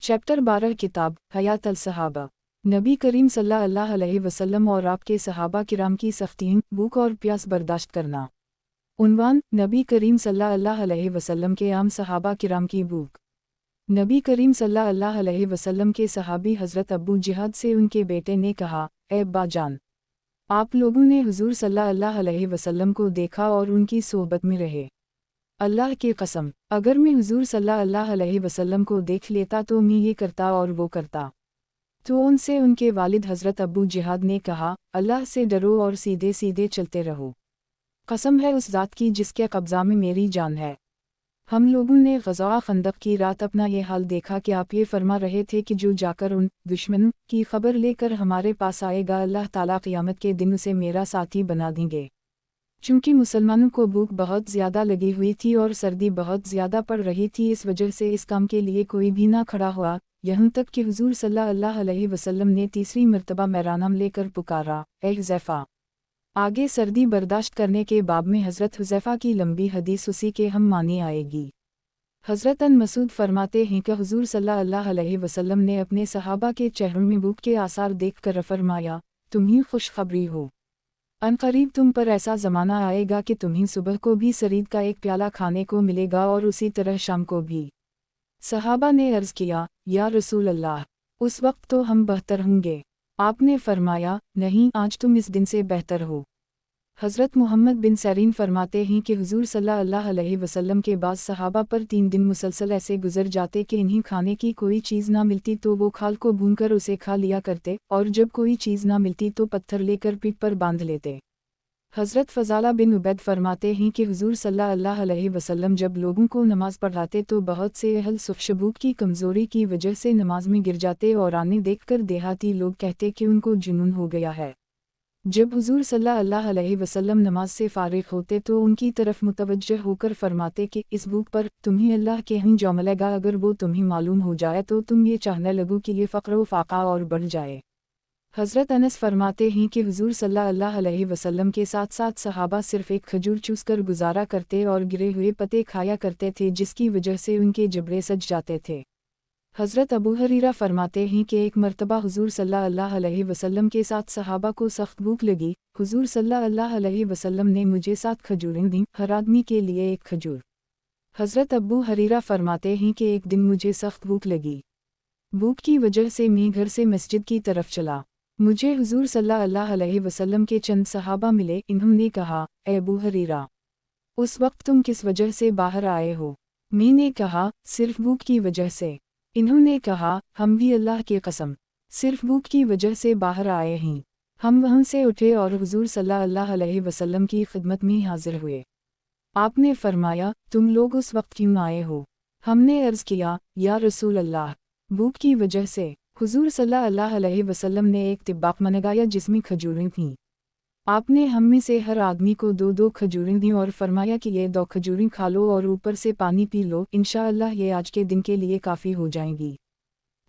Chapter 12 किताब हयात अल-सहाबा। नबी करीम सल्लल्लाहु अलैहि वसल्लम और आपके सहाबा किराम की सख्तियाँ, भूख और प्यास बर्दाश्त करना। उन्वान, नबी करीम सल्लल्लाहु अलैहि वसल्लम के आम सहाबा किराम की भूख। नबी करीम सल्लल्लाहु अलैहि वसल्लम के सहाबी हज़रत अबू जिहाद से उनके बेटे ने कहा, ए अब्बा जान, आप लोगों ने हुज़ूर सल्लल्लाहु अलैहि वसल्लम को देखा और उनकी सोहबत में रहे। अल्लाह की कसम, अगर मैं हुज़ूर सल्लल्लाहु अलैहि वसल्लम को देख लेता तो मैं ये करता और वो करता। तो उनसे उनके वालिद हज़रत अबू जिहाद ने कहा, अल्लाह से डरो और सीधे सीधे चलते रहो। कसम है उस ज़ात की जिसके कब्ज़ा में मेरी जान है। हम लोगों ने ग़ज़वा खंदक की रात अपना ये हाल देखा कि आप ये फरमा रहे थे कि जो जाकर उन दुश्मनों की खबर लेकर हमारे पास आएगा, अल्लाह ताला क़यामत के दिन उसे मेरा साथी बना देंगे। चूँकि मुसलमानों को भूख बहुत ज़्यादा लगी हुई थी और सर्दी बहुत ज़्यादा पड़ रही थी, इस वजह से इस काम के लिए कोई भी ना खड़ा हुआ, यहाँ तक कि हुज़ूर सल्लल्लाहु अलैहि वसल्लम ने तीसरी मर्तबा मेरा नाम लेकर पुकारा, ए हुज़ैफ़ा। आगे सर्दी बर्दाश्त करने के बाब में हज़रत हुज़ैफ़ा की लंबी हदीस उसी के हम मानी आएगी। हज़रत अन मसूद फरमाते हैं कि हुज़ूर सल्लल्लाहु अलैहि वसल्लम ने अपने सहाबा के चेहरों में भूख के आसार देखकर फरमाया, तुम ही खुशखबरी हो। अनक़रीब तुम पर ऐसा ज़माना आएगा कि तुम्हें सुबह को भी सरीद का एक प्याला खाने को मिलेगा और उसी तरह शाम को भी। सहाबा ने अर्ज़ किया, या रसूल अल्लाह, उस वक्त तो हम बेहतर होंगे। आपने फरमाया, नहीं, आज तुम इस दिन से बेहतर हो। हज़रत मोहम्मद बिन सरीन फरमाते हैं कि हुज़ूर सल्लल्लाहु अलैहि वसल्लम के बाद सहाबा पर 3 दिन मुसलसल ऐसे गुजर जाते कि इन्हें खाने की कोई चीज़ ना मिलती तो वो खाल को भूनकर उसे खा लिया करते, और जब कोई चीज़ ना मिलती तो पत्थर लेकर पीठ पर बांध लेते। हज़रत फ़ज़ाला बिन उबैद फरमाते हैं कि हुज़ूर सल्लल्लाहु अलैहि वसल्लम जब लोगों को नमाज़ पढ़ाते तो बहुत से अहल सुफ़ भूख की कमज़ोरी की वजह से नमाज में गिर जाते और आने देखकर देहाती लोग कहते कि उनको जुनून हो गया है। जब हुज़ूर सल्लल्लाहु अलैहि वसल्लम नमाज से फ़ारिग़ होते तो उनकी तरफ मुतवज्जह होकर फरमाते कि इस भूख पर तुम्हें अल्लाह के यहाँ जो मिलेगा, अगर वो तुम्हें मालूम हो जाए तो तुम ये चाहने लगो कि ये फ़क़्र व फ़ाक़ा और बढ़ जाए। हज़रत अनस फरमाते हैं कि हुज़ूर सल्लल्लाहु अलैहि वसल्लम के साथ साथ सहाबा सिर्फ़ एक खजूर चूस कर गुजारा करते और गिरे हुए पत्ते खाया करते थे, जिसकी वजह से उनके जबड़े सज जाते थे। हज़रत अबू हरीरा फरमाते हैं कि एक मर्तबा हुज़ूर सल्लल्लाहु अलैहि वसल्लम के साथ सहाबा को सख्त भूख लगी। हुज़ूर सल्लल्लाहु अलैहि वसल्लम ने मुझे 7 खजूरें दीं, हर आदमी के लिए एक खजूर। हज़रत अबू हरीरा फरमाते हैं कि एक दिन मुझे सख्त भूख लगी। भूख की वजह से मैं घर से मस्जिद की तरफ चला। मुझे हुज़ूर सल्लल्लाहु अलैहि वसल्लम के चंद सहाबा मिले। इन्होंने कहा, ए अबू हरीरा, उस वक्त तुम किस वजह से बाहर आए हो? मैंने कहा, सिर्फ भूख की वजह से। इन्होंने कहा, हम भी अल्लाह की कसम सिर्फ भूख की वजह से बाहर आए हैं। हम वहाँ से उठे और हुज़ूर सल्लल्लाहु अलैहि वसल्लम की खिदमत में हाजिर हुए। आपने फरमाया, तुम लोग उस वक्त क्यों आए हो? हमने अर्ज़ किया, या रसूल अल्लाह, भूख की वजह से। हुज़ूर सल्लल्लाहु अलैहि वसल्लम ने एक तिब्बाक मंगाया जिसमें खजूरें थीं। आपने हम में से हर आदमी को 2-2 खजूरें दी और फरमाया कि ये 2 खजूरें खा लो और ऊपर से पानी पी लो, इंशाअल्लाह ये आज के दिन के लिए काफ़ी हो जाएंगी।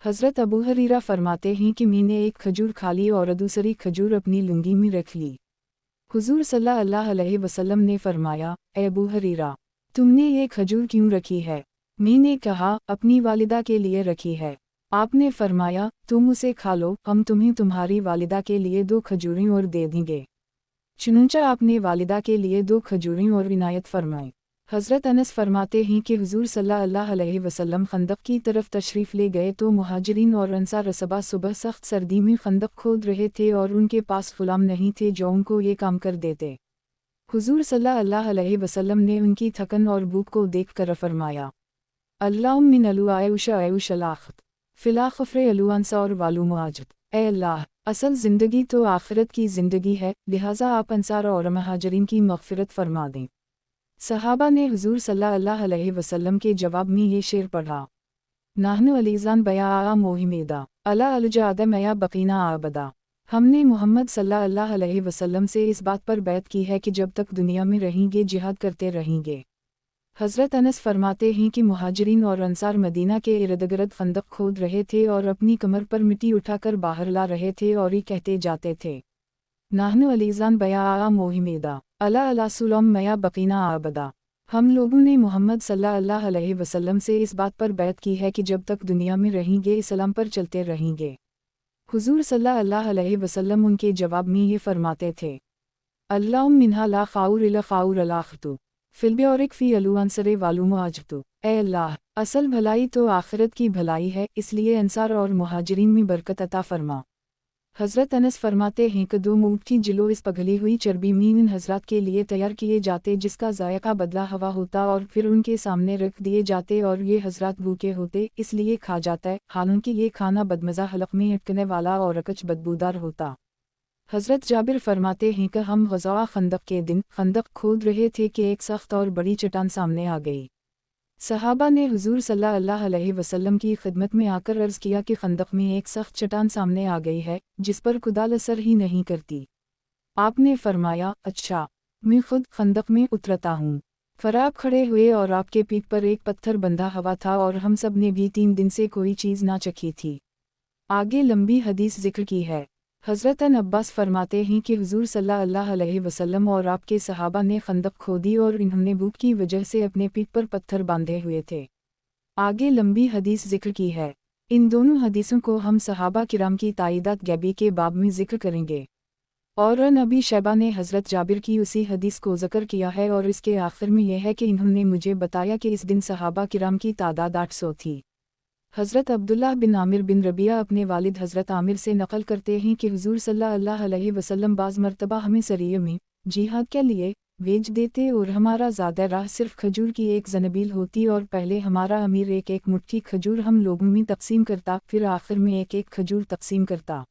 हज़रत अबू हरीरा फरमाते हैं कि मैंने एक खजूर खा ली और दूसरी खजूर अपनी लुंगी में रख ली। हुज़ूर सल्लल्लाहु अलैहि वसल्लम ने फरमाया, ए अबू हरीरा, तुमने ये खजूर क्यों रखी है? मैंने कहा, अपनी वालिदा के लिए रखी है। आपने फरमाया, तुम उसे खा लो, हम तुम्हें तुम्हारी वालिदा के लिए 2 खजूरें और दे देंगे। चुनांचे आपने वालिदा के लिए 2 खजूरें और इनायत फरमाई। हज़रत अनस फरमाते हैं कि हुज़ूर सल्लल्लाहु अलैहि वसल्लम खंदक की तरफ तशरीफ़ ले गए तो मुहाजिरीन और अंसार सुबह सख्त सर्दी में खंदक खोद रहे थे और उनके पास ग़ुलाम नहीं थे जो उनको ये काम कर देते। हुज़ूर सल्लल्लाहु अलैहि वसल्लम ने उनकी थकन और भूख को देखकर फरमाया, अल्लाहुम्मा मिन आयुश अल-आख़िरत फ़िल ख़फ़्र अलुअंसा और वालू मुहाजिर। ए अल्लाह, असल ज़िंदगी तो आखिरत की ज़िंदगी है, लिहाजा आप अंसार और महाजरीन की मग़फ़िरत फरमा दें। सहाबा ने हुज़ूर सल्लल्लाहु अलैहि वसल्लम के जवाब में ये शेर पढ़ा, नाहनु अलीज़ान बया मोहिमेदा अला अलजाद मया बकीना आबदा। हमने मोहम्मद सल्लल्लाहु अलैहि वसल्लम से इस बात पर बैत की है कि जब तक दुनिया में रहेंगे जिहाद करते रहेंगे। हज़रत अनस फरमाते हैं कि मुहाजिरीन और अंसार मदीना के इर्द-गिर्द खंदक खोद रहे थे और अपनी कमर पर मिट्टी उठाकर बाहर ला रहे थे और ये कहते जाते थे, नाहनु अलीज़ान बया मोहिमेदा अला अला सुलम मया बकीना आबदा। ہم لوگوں نے محمد صلی اللہ علیہ وسلم سے اس بات پر بیعت کی ہے کہ جب تک دنیا میں رہیں گے اسلام پر چلتے رہیں گے۔ حضور صلی اللہ علیہ وسلم ان کے جواب میں یہ فرماتے تھے، اللہم منہا لا خاور الا خاور الاخرتو فلبیورک فی الو انصر والوم آجتو۔ اے اللہ، اصل بھلائی تو آخرت کی بھلائی ہے، اس لیے انصار اور مہاجرین میں برکت عطا فرما۔ حضرت انس فرماتے ہیں کہ 2 اونٹ کی جلو اس پگھلی ہوئی چربی میں ان حضرات کے لیے تیار کیے جاتے جس کا ذائقہ بدلہ ہوا ہوتا اور پھر ان کے سامنے رکھ دیے جاتے اور یہ حضرات بھوکے ہوتے اس لیے کھا جاتا ہے، حالانکہ یہ کھانا بدمزہ حلق میں اٹکنے والا اور اکچ بدبودار ہوتا۔ حضرت جابر فرماتے ہیں کہ ہم غزوہ خندق کے دن خندق کھود رہے تھے کہ ایک سخت اور بڑی چٹان سامنے آ گئی۔ صحابہ نے حضور صلی اللہ علیہ وسلم کی خدمت میں آ کر عرض کیا کہ خندق میں ایک سخت چٹان سامنے آ گئی ہے جس پر کدال اثر ہی نہیں کرتی۔ آپ نے فرمایا، اچھا، میں خود خندق میں اترتا ہوں۔ فراب کھڑے ہوئے اور آپ کے پیٹھ پر ایک پتھر بندھا ہوا تھا اور ہم سب نے بھی 3 دن سے کوئی چیز نہ چکھی تھی۔ آگے لمبی حدیث ذکر کی ہے۔ حضرت عباس فرماتے ہیں کہ حضور صلی اللہ علیہ وسلم اور آپ کے صحابہ نے خندق کھودی اور انہوں نے بھوک کی وجہ سے اپنے پیٹھ پر پتھر باندھے ہوئے تھے۔ آگے لمبی حدیث ذکر کی ہے۔ ان دونوں حدیثوں کو ہم صحابہ کرام کی تائیدات غیبی کے باب میں ذکر کریں گے۔ اور ابی شیبہ نے حضرت جابر کی اسی حدیث کو ذکر کیا ہے اور اس کے آخر میں یہ ہے کہ انہوں نے مجھے بتایا کہ اس دن صحابہ کرام کی تعداد 800 تھی۔ حضرت عبداللہ بن عامر بن ربیعہ اپنے والد حضرت عامر سے نقل کرتے ہیں کہ حضور صلی اللہ علیہ وسلم بعض مرتبہ ہمیں سریہ میں جہاد کے لیے بھیج دیتے اور ہمارا زیادہ راہ صرف کھجور کی ایک زنبیل ہوتی اور پہلے ہمارا امیر ایک مٹھی کھجور ہم لوگوں میں تقسیم کرتا، پھر آخر میں ایک کھجور تقسیم کرتا۔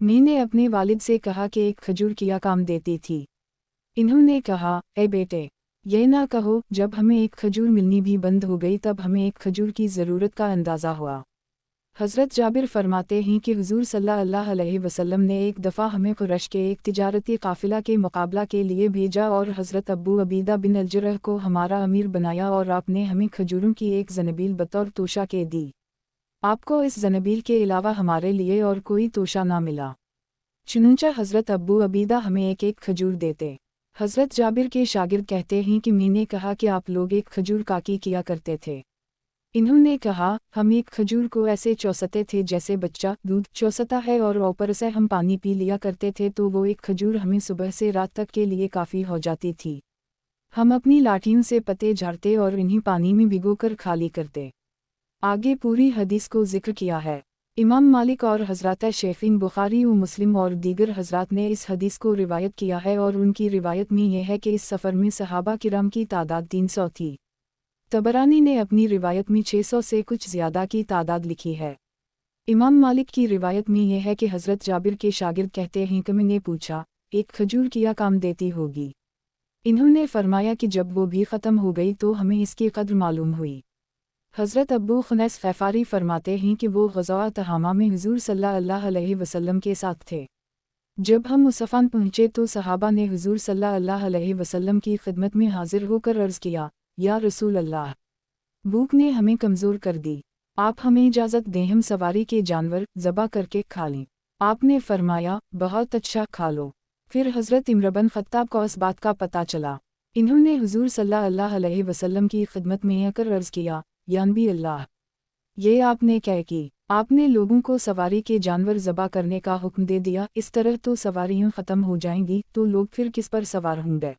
میں نے اپنے والد سے کہا کہ ایک کھجور کیا کام دیتی تھی؟ انہوں نے کہا، اے بیٹے، یہ نہ کہو، جب ہمیں ایک کھجور ملنی بھی بند ہو گئی تب ہمیں ایک کھجور کی ضرورت کا اندازہ ہوا۔ حضرت جابر فرماتے ہیں کہ حضور صلی اللہ علیہ وسلم نے ایک دفعہ ہمیں قریش کے ایک تجارتی قافلہ کے مقابلہ کے لیے بھیجا اور حضرت ابو عبیدہ بن الجرح کو ہمارا امیر بنایا اور آپ نے ہمیں کھجوروں کی ایک زنبیل بطور توشہ کے دی۔ آپ کو اس زنبیل کے علاوہ ہمارے لیے اور کوئی توشہ نہ ملا، چنانچہ حضرت ابو عبیدہ ہمیں ایک کھجور دیتے۔ حضرت جابر کے شاگرد کہتے ہیں کہ میں نے کہا کہ آپ لوگ ایک کھجور کا کی کیا کرتے تھے؟ انہوں نے کہا، ہم ایک کھجور کو ایسے چوستے تھے جیسے بچہ دودھ چوستا ہے اور اوپر سے ہم پانی پی لیا کرتے تھے، تو وہ ایک کھجور ہمیں صبح سے رات تک کے لیے کافی ہو جاتی تھی۔ ہم اپنی لاٹھیوں سے پتے جھاڑتے اور انہیں پانی میں بھگو کر کھالی کرتے۔ آگے پوری حدیث کو ذکر کیا ہے۔ امام مالک اور حضرات شیخین بخاری و مسلم اور دیگر حضرات نے اس حدیث کو روایت کیا ہے اور ان کی روایت میں یہ ہے کہ اس سفر میں صحابہ کرام کی تعداد 300 تھی۔ طبرانی نے اپنی روایت میں 600 سے کچھ زیادہ کی تعداد لکھی ہے۔ امام مالک کی روایت میں یہ ہے کہ حضرت جابر کے شاگرد کہتے ہیں کہ میں نے پوچھا، ایک کھجور کیا کام دیتی ہوگی؟ انہوں نے فرمایا کہ جب وہ بھی ختم ہو گئی تو ہمیں اس کی قدر معلوم ہوئی۔ حضرت ابو خنیس غفاری فرماتے ہیں کہ وہ غزوہ تہامہ میں حضور صلی اللہ علیہ وسلم کے ساتھ تھے۔ جب ہم عصفان پہنچے تو صحابہ نے حضور صلی اللہ علیہ وسلم کی خدمت میں حاضر ہو کر عرض کیا، یا رسول اللہ، بھوک نے ہمیں کمزور کر دی، آپ ہمیں اجازت دیں ہم سواری کے جانور ذبح کر کے کھا لیں۔ آپ نے فرمایا، بہت اچھا، کھا لو۔ پھر حضرت عمر بن خطاب کو اس بات کا پتہ چلا۔ انہوں نے حضور صلی اللہ علیہ وسلم کی خدمت میں آ کر عرض کیا، یا نبی اللہ، یہ آپ نے کیا کی؟ آپ نے لوگوں کو سواری کے جانور ذبح کرنے کا حکم دے دیا، اس طرح تو سواریاں ختم ہو جائیں گی، تو لوگ پھر کس پر سوار ہوں گے؟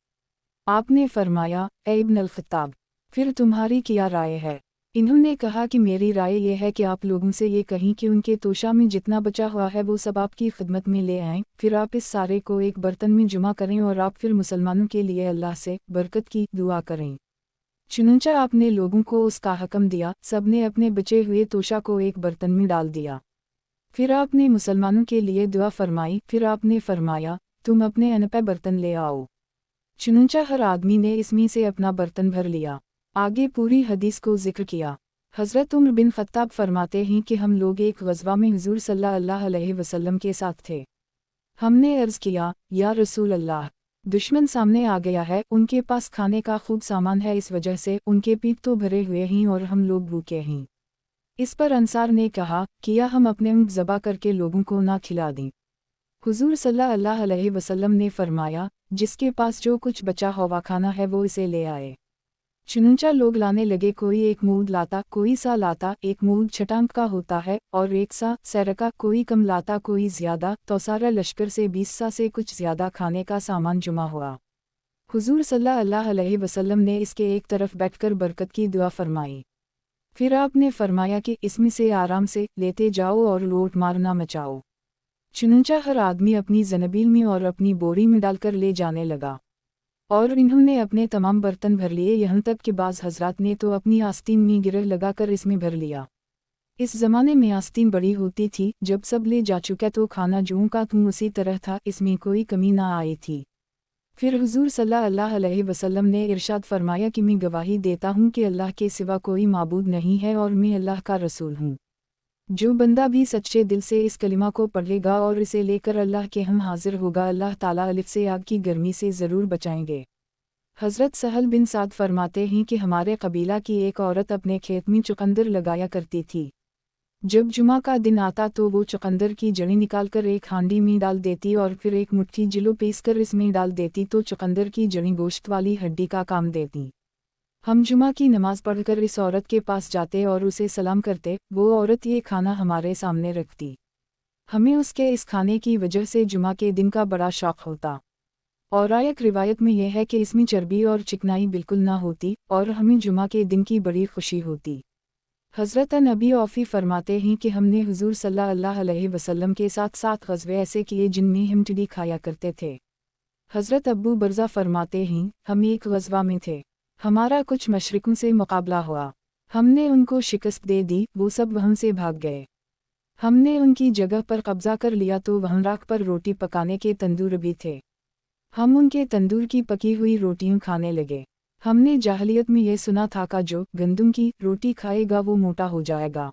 آپ نے فرمایا، اے ابن الخطاب، پھر تمہاری کیا رائے ہے؟ انہوں نے کہا کہ میری رائے یہ ہے کہ آپ لوگوں سے یہ کہیں کہ ان کے توشہ میں جتنا بچا ہوا ہے وہ سب آپ کی خدمت میں لے آئیں، پھر آپ اس سارے کو ایک برتن میں جمع کریں اور آپ پھر مسلمانوں کے لیے اللہ سے برکت کی دعا کریں۔ چنانچہ آپ نے لوگوں کو اس کا حکم دیا، سب نے اپنے بچے ہوئے توشہ کو ایک برتن میں ڈال دیا۔ پھر آپ نے مسلمانوں کے لیے دعا فرمائی، پھر آپ نے فرمایا، تم اپنے انپے برتن لے آؤ۔ چنانچہ ہر آدمی نے اس میں سے اپنا برتن بھر لیا۔ آگے پوری حدیث کو ذکر کیا۔ حضرت عمر بن خطاب فرماتے ہیں کہ ہم لوگ ایک غزوہ میں حضور صلی اللہ علیہ وسلم کے ساتھ تھے۔ ہم نے عرض کیا، یا رسول اللہ، دشمن سامنے آ گیا ہے، ان کے پاس کھانے کا خوب سامان ہے، اس وجہ سے ان کے پیٹ تو بھرے ہوئے ہیں اور ہم لوگ بھوکے ہیں۔ اس پر انصار نے کہا، کیا ہم اپنے اونٹ ذبح کر کے لوگوں کو نہ کھلا دیں؟ حضور صلی اللہ علیہ وسلم نے فرمایا، جس کے پاس جو کچھ بچا ہوا کھانا ہے وہ اسے لے آئے۔ चुनूचा लोग लाने लगे, कोई एक मूद लाता, कोई सा लाता, एक मूद छटांक का होता है और एक सा सैरका, कोई कम लाता कोई ज्यादा, तो सारा लश्कर से 20 सा से कुछ ज्यादा खाने का सामान जुमा हुआ। हुजूर सल्लल्लाहु अलैहि वसल्लम ने इसके एक तरफ बैठकर बरकत की दुआ फरमाई। फिर आपने फरमाया कि इसमें से आराम से लेते जाओ और लोट मार ना मचाओ। चुनूचा हर आदमी अपनी जनबील में और अपनी बोरी में डालकर ले जाने लगा और इन्होंने अपने तमाम बर्तन भर लिए, यहाँ तक कि बाज़ हजरात ने तो अपनी आस्तीन में गिरह लगाकर इसमें भर लिया। इस ज़माने में आस्तीन बड़ी होती थी, जब सब ले जा चुका तो खाना जूं का तुम उसी तरह था, इसमें कोई कमी ना आई थी। फिर हुजूर सल्लल्लाहु अलैहि वसल्लम ने इरशाद फरमाया कि मैं गवाही देता हूँ कि अल्लाह के सिवा कोई माबूद नहीं है और मैं अल्लाह का रसूल हूँ। जो बंदा भी सच्चे दिल से इस कलिमा को पढ़ेगा और इसे लेकर अल्लाह के हम हाजिर होगा, अल्लाह ताला अलिफ से आग की गर्मी से ज़रूर बचाएंगे। हज़रत सहल बिन साद फरमाते हैं कि हमारे कबीला की एक औरत अपने खेत में चुकंदर लगाया करती थी। जब जुमा का दिन आता तो वो चुकंदर की जड़ी निकालकर एक हांडी में डाल देती और फिर एक मुट्ठी जिलो पीसकर इसमें डाल देती तो चुकंदर की जड़ी गोश्त वाली हड्डी का काम देती। हम जुमा की नमाज पढ़कर इस औरत के पास जाते और उसे सलाम करते, वो औरत ये खाना हमारे सामने रखती। हमें उसके इस खाने की वजह से जुमा के दिन का बड़ा शौक़ होता। और एक रिवायत में यह है कि इसमें चर्बी और चिकनाई बिल्कुल ना होती और हमें जुमा के दिन की बड़ी खुशी होती। हज़रत नबी औफ़ी फरमाते हैं कि हमने हुजूर सल्लल्लाहु अलैहि वसल्लम के साथ 7 ग़ज़वे ऐसे किए जिनमें हम टिड्डी खाया करते थे। हज़रत अबू बरज़ा फरमाते हैं, हम एक ग़ज़वा में थे, हमारा कुछ मशरिकों से मुकाबला हुआ, हमने उनको शिकस्त दे दी, वो सब वहाँ से भाग गए। हमने उनकी जगह पर कब्ज़ा कर लिया तो वहाँ राख पर रोटी पकाने के तंदूर भी थे। हम उनके तंदूर की पकी हुई रोटियां खाने लगे। हमने जाहलियत में ये सुना था कि जो गंदम की रोटी खाएगा वो मोटा हो जाएगा।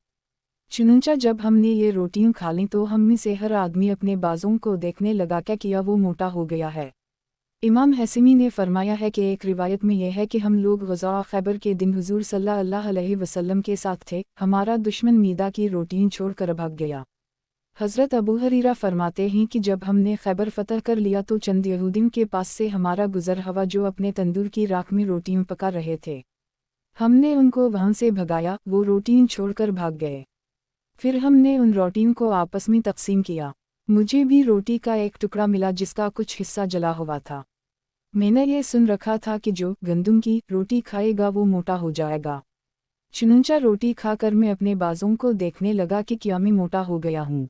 चुनंचा जब हमने ये रोटियां खा लीं तो हम में से हर आदमी अपने बाजों को देखने लगा क्या किया वो मोटा हो गया है। इमाम हसीमी ने फरमाया है कि एक रिवायत में यह है कि हम लोग ग़ज़वा खैबर के दिन हुजूर सल्लल्लाहु अलैहि वसल्लम के साथ थे, हमारा दुश्मन मीदा की रोटियां छोड़कर भाग गया। हज़रत अबू हरीरा फरमाते हैं कि जब हमने खैबर फ़तह कर लिया तो चंद यहूदियों के पास से हमारा गुज़र हवा जो अपने तंदूर की राख में रोटियां पका रहे थे। हमने उनको वहाँ से भगाया, वो रोटियां छोड़कर भाग गए। फिर हमने उन रोटियों को आपस में तकसीम किया। मुझे भी रोटी का एक टुकड़ा मिला जिसका कुछ हिस्सा जला हुआ था। मैंने ये सुन रखा था कि जो गंदम की रोटी खाएगा वो मोटा हो जाएगा। चुनंचा रोटी खाकर मैं अपने बाजों को देखने लगा कि क्या मैं मोटा हो गया हूँ।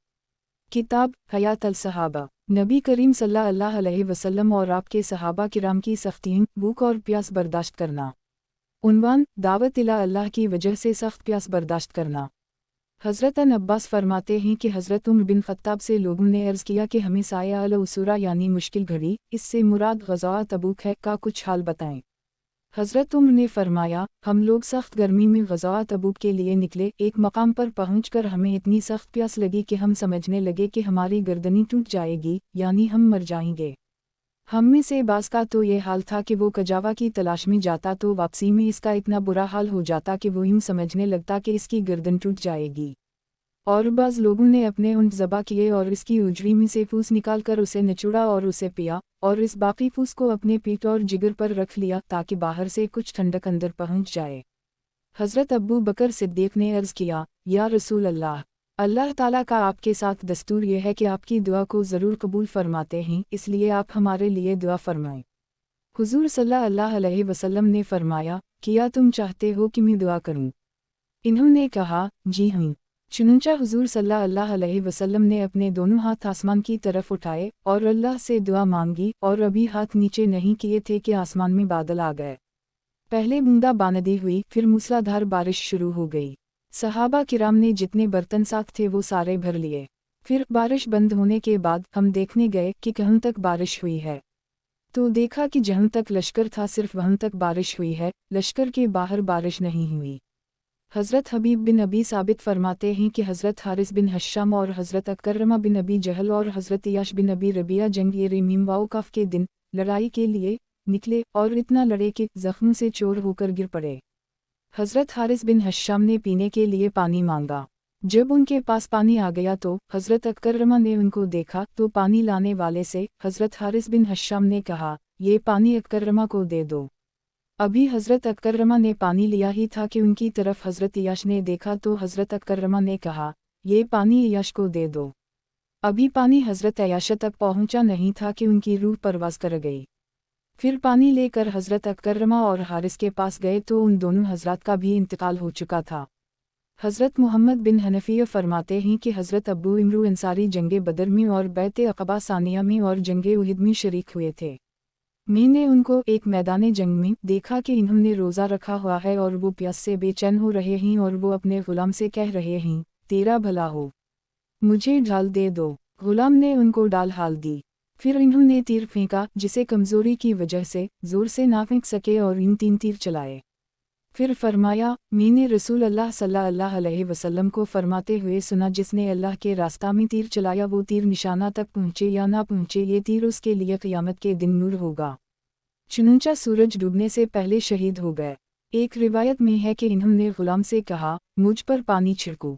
किताब हयात अल सहाबा, नबी करीम सल्लल्लाहु अलैहि वसल्लम और आपके सहाबा किराम की सख्तियाँ, भूख और प्यास बर्दाश्त करना। उन्वान, दावत इला अल्लाह की वजह से सख्त प्यास बर्दाश्त करना। हज़रत अब्बास फरमाते हैं कि हज़रत उमर बिन ख़त्ताब से लोगों ने अर्ज़ किया कि हमें साया अल उसूरा यानी मुश्किल घड़ी, इससे मुराद ग़ज़वा तबूक है, का कुछ हाल बताएं। हज़रत उमर ने फरमाया, हम लोग सख्त गर्मी में ग़ज़वा तबूक के लिए निकले। एक मकाम पर पहुंचकर हमें इतनी सख्त प्यास लगी कि हम समझने लगे कि हमारी गर्दनी टूट जाएगी, यानी हम मर जाएंगे। हम में से बाज़ का तो ये हाल था कि वो कजावा की तलाश में जाता तो वापसी में इसका इतना बुरा हाल हो जाता कि वो यूं समझने लगता कि इसकी गर्दन टूट जाएगी। और बाज़ लोगों ने अपने ऊँट ज़बा किए और इसकी उजड़ी में से फूस निकालकर उसे निचोड़ा और उसे पिया, और इस बाकी फूस को अपने पीठ और जिगर पर रख लिया ताकि बाहर से कुछ ठंडक अंदर पहुंच जाए। हज़रत अबू बकर सिद्दीक़ ने अर्ज़ किया, या रसूल अल्लाह, अल्लाह ताला का आपके साथ दस्तूर यह है कि आपकी दुआ को ज़रूर कबूल फरमाते हैं, इसलिए आप हमारे लिए दुआ फरमाएं। हुजूर सल्लल्लाहु अलैहि वसल्लम ने फरमाया, क्या तुम चाहते हो कि मैं दुआ करूं? इन्होंने कहा, जी हाँ। चुनंचा हुजूर सल्लल्लाहु अलैहि वसल्लम ने अपने दोनों हाथ आसमान की तरफ उठाए और अल्लाह से दुआ मांगी और अभी हाथ नीचे नहीं किए थे कि आसमान में बादल आ गए। पहले बूंदा बांदी हुई, फिर मूसलाधार बारिश शुरू हो गई। सहाबा किराम ने जितने बर्तन साथ थे वो सारे भर लिए। फिर बारिश बंद होने के बाद हम देखने गए कि कहाँ तक बारिश हुई है, तो देखा कि जहाँ तक लश्कर था सिर्फ वहाँ तक बारिश हुई है, लश्कर के बाहर बारिश नहीं हुई। हज़रत हबीब बिन अबी साबित फरमाते हैं कि हज़रत हारिस बिन हश्शाम और हज़रत अकरमा बिन अबी जहल और हज़रत याश बिन अबी रबिया जंग मीम वाक़फ़ के दिन लड़ाई के लिए निकले और इतना लड़े कि ज़ख्म से चोर होकर गिर पड़े। हज़रत हारिस बिन हश्शाम ने पीने के लिए पानी मांगा। जब उनके पास पानी आ गया तो हज़रत अकरमा ने उनको देखा तो पानी लाने वाले से हज़रत हारिस बिन हश्शाम ने कहा, ये पानी अकरमा को दे दो। अभी हज़रत अकरमा ने पानी लिया ही था कि उनकी तरफ हज़रत यश ने देखा तो हज़रत अकरमा ने कहा, ये पानी यश को दे दो। अभी पानी हज़रत यश तक पहुंचा नहीं था कि उनकी रूह परवाज़ कर गई। फिर पानी लेकर हज़रत अकरमा और हारिस के पास गए तो उन दोनों हज़रात का भी इंतकाल हो चुका था। हज़रत मोहम्मद बिन हनफिया फरमाते हैं कि हज़रत अबू इमरू अंसारी जंगे बदर में और बैत अक़बा सानिया में और जंगे उहद में शरीक हुए थे। मैंने उनको एक मैदान जंग में देखा कि इन्होंने रोज़ा रखा हुआ है और वो प्यास से बेचैन हो रहे हैं और वो अपने ग़ुलाम से कह रहे हैं, तेरा भला हो, मुझे ढाल दे दो। ग़ुलाम ने उनको डाल हाल दी। फिर इन्होंने तीर फेंका जिसे कमज़ोरी की वजह से ज़ोर से ना फेंक सके और इन 3 तीर चलाए। फिर फरमाया, मैंने रसूल अल्लाह सल्लल्लाहु अलैहि वसल्लम को फरमाते हुए सुना, जिसने अल्लाह के रास्ता में तीर चलाया वो तीर निशाना तक पहुँचे या ना पहुँचे, ये तीर उसके लिए क़यामत के दिन नूर होगा। चुनूचा सूरज डूबने से पहले शहीद हो गए। एक रिवायत में है कि इन्होंने ग़ुलाम से कहा, मुझ पर पानी छिड़को।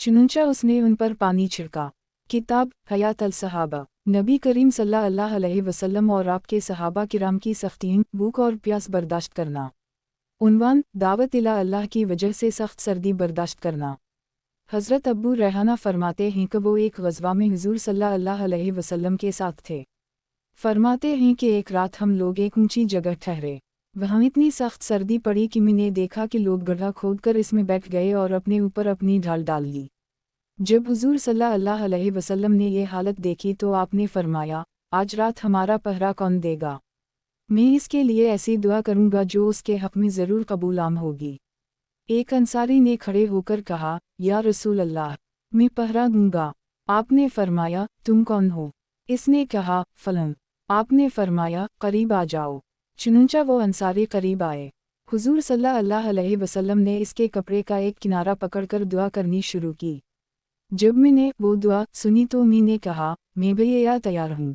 चुनूचा उसने उन पर पानी छिड़का। किताब हयात अल-सहाबा, नबी करीम सल्लल्लाहु अलैहि वसल्लम और आपके सहाबा किराम की सख्तियाँ, भूख और प्यास बर्दाश्त करना। उन्वान, दावत इला अल्लाह की वजह से सख्त सर्दी बर्दाश्त करना। हज़रत अब्बू रेहाना फरमाते हैं कि वो एक ग़ज़वा में हुज़ूर सल्लल्लाहु अलैहि वसल्लम के साथ थे। फरमाते हैं कि एक रात हम लोग एक ऊंची जगह ठहरे। वहाँ इतनी सख्त सर्दी पड़ी कि मैंने देखा कि लोग गड्ढा खोदकर इसमें बैठ गए और अपने ऊपर अपनी ढाल डाल ली। जब हुज़ूर सल्लल्लाहु अलैहि वसल्लम ने ये हालत देखी तो आपने फरमाया, आज रात हमारा पहरा कौन देगा? मैं इसके लिए ऐसी दुआ करूँगा जो उसके हक़ में ज़रूर कबूलाम होगी। एक अंसारी ने खड़े होकर कहा, या रसूल अल्लाह, मैं पहरा दूँगा। आपने फरमाया, तुम कौन हो? इसने कहा, फ़लन। आपने फरमाया, करीब आ जाओ। चुनूचा वो अंसारी करीब आए। हुज़ूर सल्लल्लाहु अलैहि वसल्लम ने इसके कपड़े का एक किनारा पकड़कर दुआ करनी शुरू की। जब मैंने वो दुआ सुनी तो मैंने कहा, मैं भी या तैयार हूँ।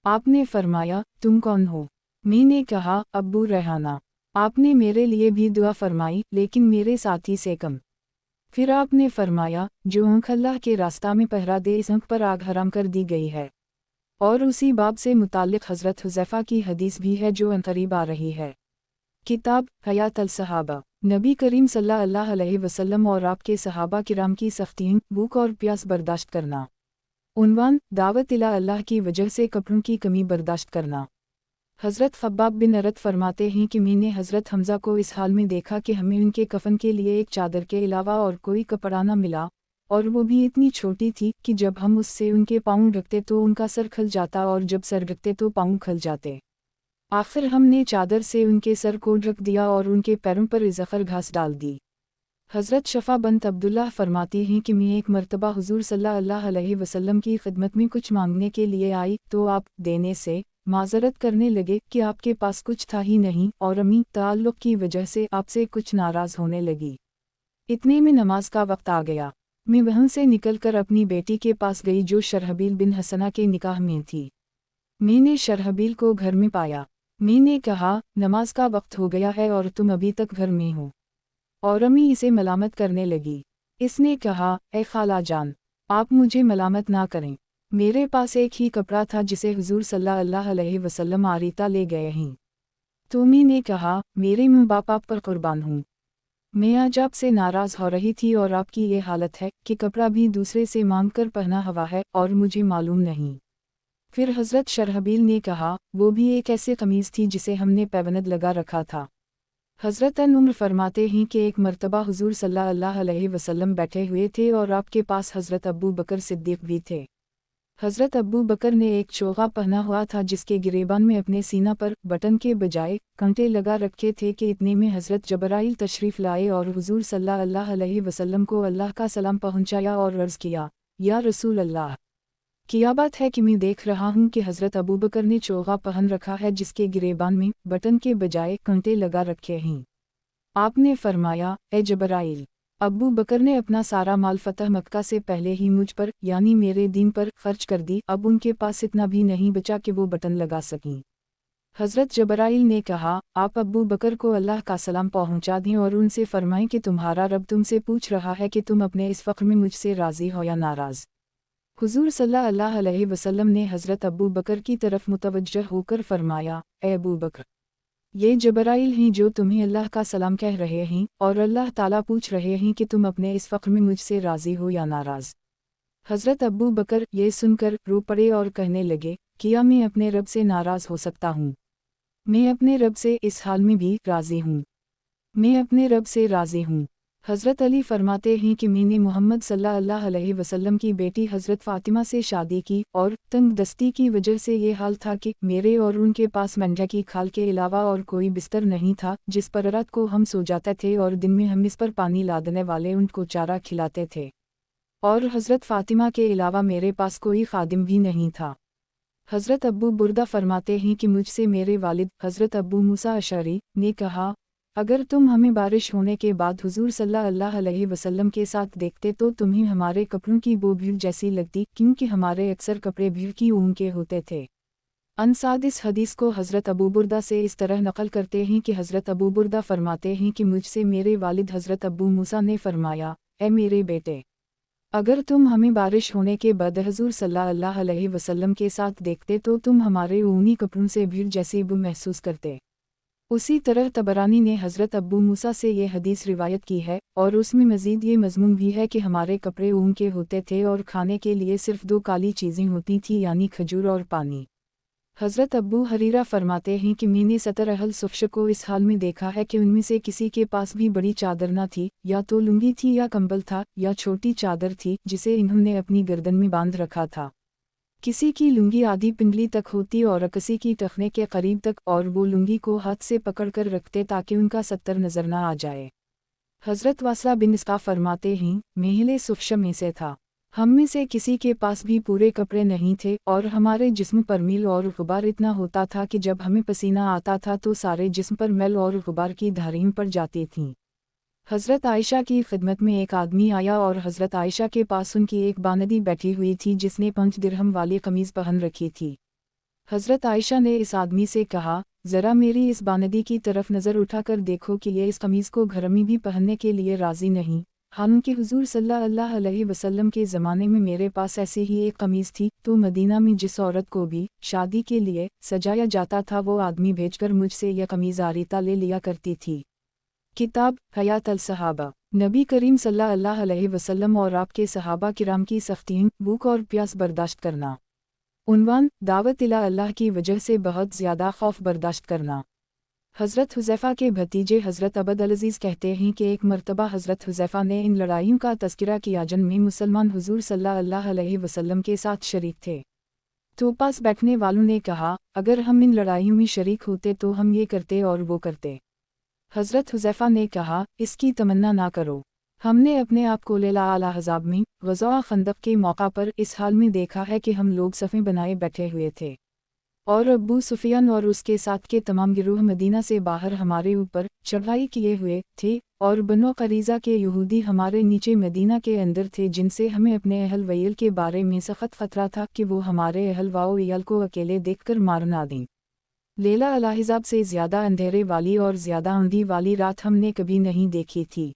आपने फरमाया, तुम कौन हो? मैंने कहा, अब्बू रेहाना। आपने मेरे लिए भी दुआ फरमाई, लेकिन मेरे साथी से कम। फिर आपने फरमाया, जो आँख अल्लाह के रास्ता में पहरा दे इस आँख पर आग हराम कर दी गई है। और उसी बाब से मुताल्लिक़ हज़रत हुज़ैफ़ा की हदीस भी है जो अनक़रीब आ रही है। किताब हयात अल-सहाबा, नबी करीम सल्लल्लाहु अलैहि वसल्लम और आपके सहाबा किराम की सख्तियाँ, भूख और प्यास बर्दाश्त करना। उन्वान, दावत इला अल्लाह की वजह से कपड़ों की कमी बर्दाश्त करना। हज़रत ख़ब्बाब बिन अरत फरमाते हैं कि मैंने हज़रत हमज़ा को इस हाल में देखा कि हमें उनके कफ़न के लिए एक चादर के अलावा और कोई कपड़ा न मिला, और वो भी इतनी छोटी थी कि जब हम उससे उनके पाँव ढकते तो उनका सर खल जाता और जब सर ढकते तो पाँव खल जाते। आखिर हमने चादर से उनके सर को ढक दिया और उनके पैरों पर इज़फ़र घास डाल दी। हज़रत शफ़ा बंत अब्दुल्लाह फरमाती हैं कि मैं एक मरतबा हुज़ूर सल्लल्लाहु अलैहि वसल्लम की खिदमत में कुछ मांगने के लिए आई तो आप देने से माज़रत करने लगे कि आपके पास कुछ था ही नहीं, और अम्मी ताल्लुक़ की वजह से आपसे कुछ नाराज़ होने लगी। इतने में नमाज का वक्त आ गया। मैं वहाँ से निकलकर अपनी बेटी के पास गई जो शरहबील बिन हसना के निकाह में थी। मैंने शरहबील को घर में पाया। मैंने कहा, नमाज का वक्त हो गया है और तुम अभी तक घर में हो। और अम्मी इसे मलामत करने लगी। इसने कहा, ए खाला जान, आप मुझे मलामत ना करें। मेरे पास एक ही कपड़ा था जिसे हुज़ूर सल्लल्लाहु अलैहि वसल्लम आरीता ले गए हैं। तो मैंने कहा, मेरे माँ बाप आप पर कुर्बान हूँ। मैं आज आपसे नाराज़ हो रही थी और आपकी ये हालत है कि कपड़ा भी दूसरे से मांग कर पहना हुआ है और मुझे मालूम नहीं। फिर हज़रत शरहबील ने कहा, वो भी एक ऐसी कमीज़ थी जिसे हमने पैबंद लगा रखा था। हज़रत उम्र फरमाते हैं कि एक मरतबा हुज़ूर सल्लल्लाहु अलैहि वसल्लम बैठे हुए थे और आपके पास हज़रत अबू बकर सिद्दीक़ भी थे। हज़रत अबू बकर ने एक चोगा पहना हुआ था जिसके गिरेबान में अपने सीना पर बटन के बजाय कांटे लगा रखे थे कि इतने में हज़रत जबराइल तशरीफ़ लाए और हुज़ूर सल्लल्लाहु अलैहि वसल्लम को अल्लाह का सलाम पहुँचाया और अर्ज़ किया, या रसूल अल्लाह, क्या बात है कि मैं देख रहा हूँ कि हज़रत अबू बकर ने चोगा पहन रखा है जिसके गिरेबान में बटन के बजाय कांटे लगा रखे हैं। आपने फरमाया, ए जबराइल, अबू बकर ने अपना सारा माल फ़तह मक्का से पहले ही मुझ पर यानी मेरे दीन पर खर्च कर दी, अब उनके पास इतना भी नहीं बचा कि वो बटन लगा सकें। हज़रत जबराइल ने कहा, आप अबू बकर को अल्लाह का सलाम पहुँचा दें और उनसे फरमाएं कि तुम्हारा रब तुमसे पूछ रहा है कि तुम अपने इस फ़ख्र में मुझसे राज़ी हो या नाराज़। हुज़ूर सल्लल्लाहु अलैहि वसल्लम ने हज़रत अबू बकर की तरफ मुतवज्जह होकर फरमाया, ए अबू बकर, یہ جبرائیل ہیں جو تمہیں اللہ کا سلام کہہ رہے ہیں اور اللہ تعالیٰ پوچھ رہے ہیں کہ تم اپنے اس فخر میں مجھ سے راضی ہو یا ناراض۔ حضرت ابو بکر یہ سن کر رو پڑے اور کہنے لگے، کیا میں اپنے رب سے ناراض ہو سکتا ہوں؟ میں اپنے رب سے اس حال میں بھی راضی ہوں۔ میں اپنے رب سے راضی ہوں۔ حضرت علی فرماتے ہیں کہ میں نے محمد صلی اللہ علیہ وسلم کی بیٹی حضرت فاطمہ سے شادی کی اور تنگ دستی کی وجہ سے یہ حال تھا کہ میرے اور ان کے پاس مینڈھا کی کھال کے علاوہ اور کوئی بستر نہیں تھا جس پر رات کو ہم سو جاتے تھے اور دن میں ہم اس پر پانی لادنے والے اونٹ کو چارہ کھلاتے تھے، اور حضرت فاطمہ کے علاوہ میرے پاس کوئی خادم بھی نہیں تھا۔ حضرت ابو بردہ فرماتے ہیں کہ مجھ سے میرے والد حضرت ابو موسیٰ اشعری نے کہا، اگر تم ہمیں بارش ہونے کے بعد حضور صلی اللہ علیہ وسلم کے ساتھ دیکھتے تو تمہیں ہمارے کپڑوں کی بو بھیڑ جیسی لگتی، کیونکہ ہمارے اکثر کپڑے بھیڑ کی اون کے ہوتے تھے۔ انساد اس حدیث کو حضرت ابو بردہ سے اس طرح نقل کرتے ہیں کہ حضرت ابو بردہ فرماتے ہیں کہ مجھ سے میرے والد حضرت ابو موسیٰ نے فرمایا، اے میرے بیٹے، اگر تم ہمیں بارش ہونے کے بعد حضور صلی اللہ علیہ وسلم کے ساتھ دیکھتے تو تم ہمارے اونی کپڑوں سے بھیڑ جیسی بو محسوس کرتے۔ اسی طرح طبرانی نے حضرت ابو موسیٰ سے یہ حدیث روایت کی ہے، اور اس میں مزید یہ مضمون بھی ہے کہ ہمارے کپڑے اون کے ہوتے تھے اور کھانے کے لیے صرف 2 کالی چیزیں ہوتی تھیں، یعنی کھجور اور پانی۔ حضرت ابو حریرہ فرماتے ہیں کہ میں نے 70 اہل صفہ کو اس حال میں دیکھا ہے کہ ان میں سے کسی کے پاس بھی بڑی چادر نہ تھی، یا تو لنگی تھی یا کمبل تھا، یا چھوٹی چادر تھی جسے انہوں نے اپنی گردن میں باندھ رکھا تھا۔ کسی کی لنگی آدھی پنڈلی تک ہوتی اور کسی کی ٹخنے کے قریب تک، اور وہ لنگی کو ہاتھ سے پکڑ کر رکھتے تاکہ ان کا ستر نظر نہ آ جائے۔ حضرت واصلہ بن اسقا فرماتے ہیں، میں اہل صفہ میں سے تھا، ہم میں سے کسی کے پاس بھی پورے کپڑے نہیں تھے، اور ہمارے جسم پر میل اور غبار اتنا ہوتا تھا کہ جب ہمیں پسینہ آتا تھا تو سارے جسم پر میل اور غبار کی دھاریں پڑ جاتی تھیں۔ حضرت عائشہ کی خدمت میں ایک آدمی آیا اور حضرت عائشہ کے پاس ان کی ایک باندی بیٹھی ہوئی تھی جس نے 5 درہم والی قمیض پہن رکھی تھی۔ حضرت عائشہ نے اس آدمی سے کہا، ذرا میری اس باندی کی طرف نظر اٹھا کر دیکھو کہ یہ اس قمیض کو گھر میں بھی پہننے کے لیے راضی نہیں، حالانکہ حضور صلی اللہ علیہ وسلم کے زمانے میں میرے پاس ایسی ہی ایک قمیض تھی، تو مدینہ میں جس عورت کو بھی شادی کے لیے سجایا جاتا تھا وہ آدمی بھیج کر مجھ سے یہ قمیض عاریہ لے لیا کرتی تھی۔ کتاب حیات الصحابہ، نبی کریم صلی اللہ علیہ وسلم اور آپ کے صحابہ کرام کی سختیوں، بھوک اور پیاس برداشت کرنا۔ عنوان، دعوت الی اللہ کی وجہ سے بہت زیادہ خوف برداشت کرنا۔ حضرت حذیفہ کے بھتیجے حضرت عبد العزیز کہتے ہیں کہ ایک مرتبہ حضرت حذیفہ نے ان لڑائیوں کا تذکرہ کیا جن میں مسلمان حضور صلی اللہ علیہ وسلم کے ساتھ شریک تھے، تو پاس بیٹھنے والوں نے کہا، اگر ہم ان لڑائیوں میں شریک ہوتے تو ہم یہ کرتے اور وہ کرتے۔ حضرت حذیفہ نے کہا، اس کی تمنا نہ کرو، ہم نے اپنے آپ کو لیلہ الاحزاب میں غزوہ خندق کے موقع پر اس حال میں دیکھا ہے کہ ہم لوگ صفیں بنائے بیٹھے ہوئے تھے، اور ابو سفیان اور اس کے ساتھ کے تمام گروہ مدینہ سے باہر ہمارے اوپر چڑھائی کیے ہوئے تھے، اور بنو قریظہ کے یہودی ہمارے نیچے مدینہ کے اندر تھے جن سے ہمیں اپنے اہل ویل کے بارے میں سخت خطرہ تھا کہ وہ ہمارے اہل و عیال کو اکیلے دیکھ کر مار نہ دیں۔ لیلہ الاحزاب سے زیادہ اندھیرے والی اور زیادہ اندھی والی رات ہم نے کبھی نہیں دیکھی تھی۔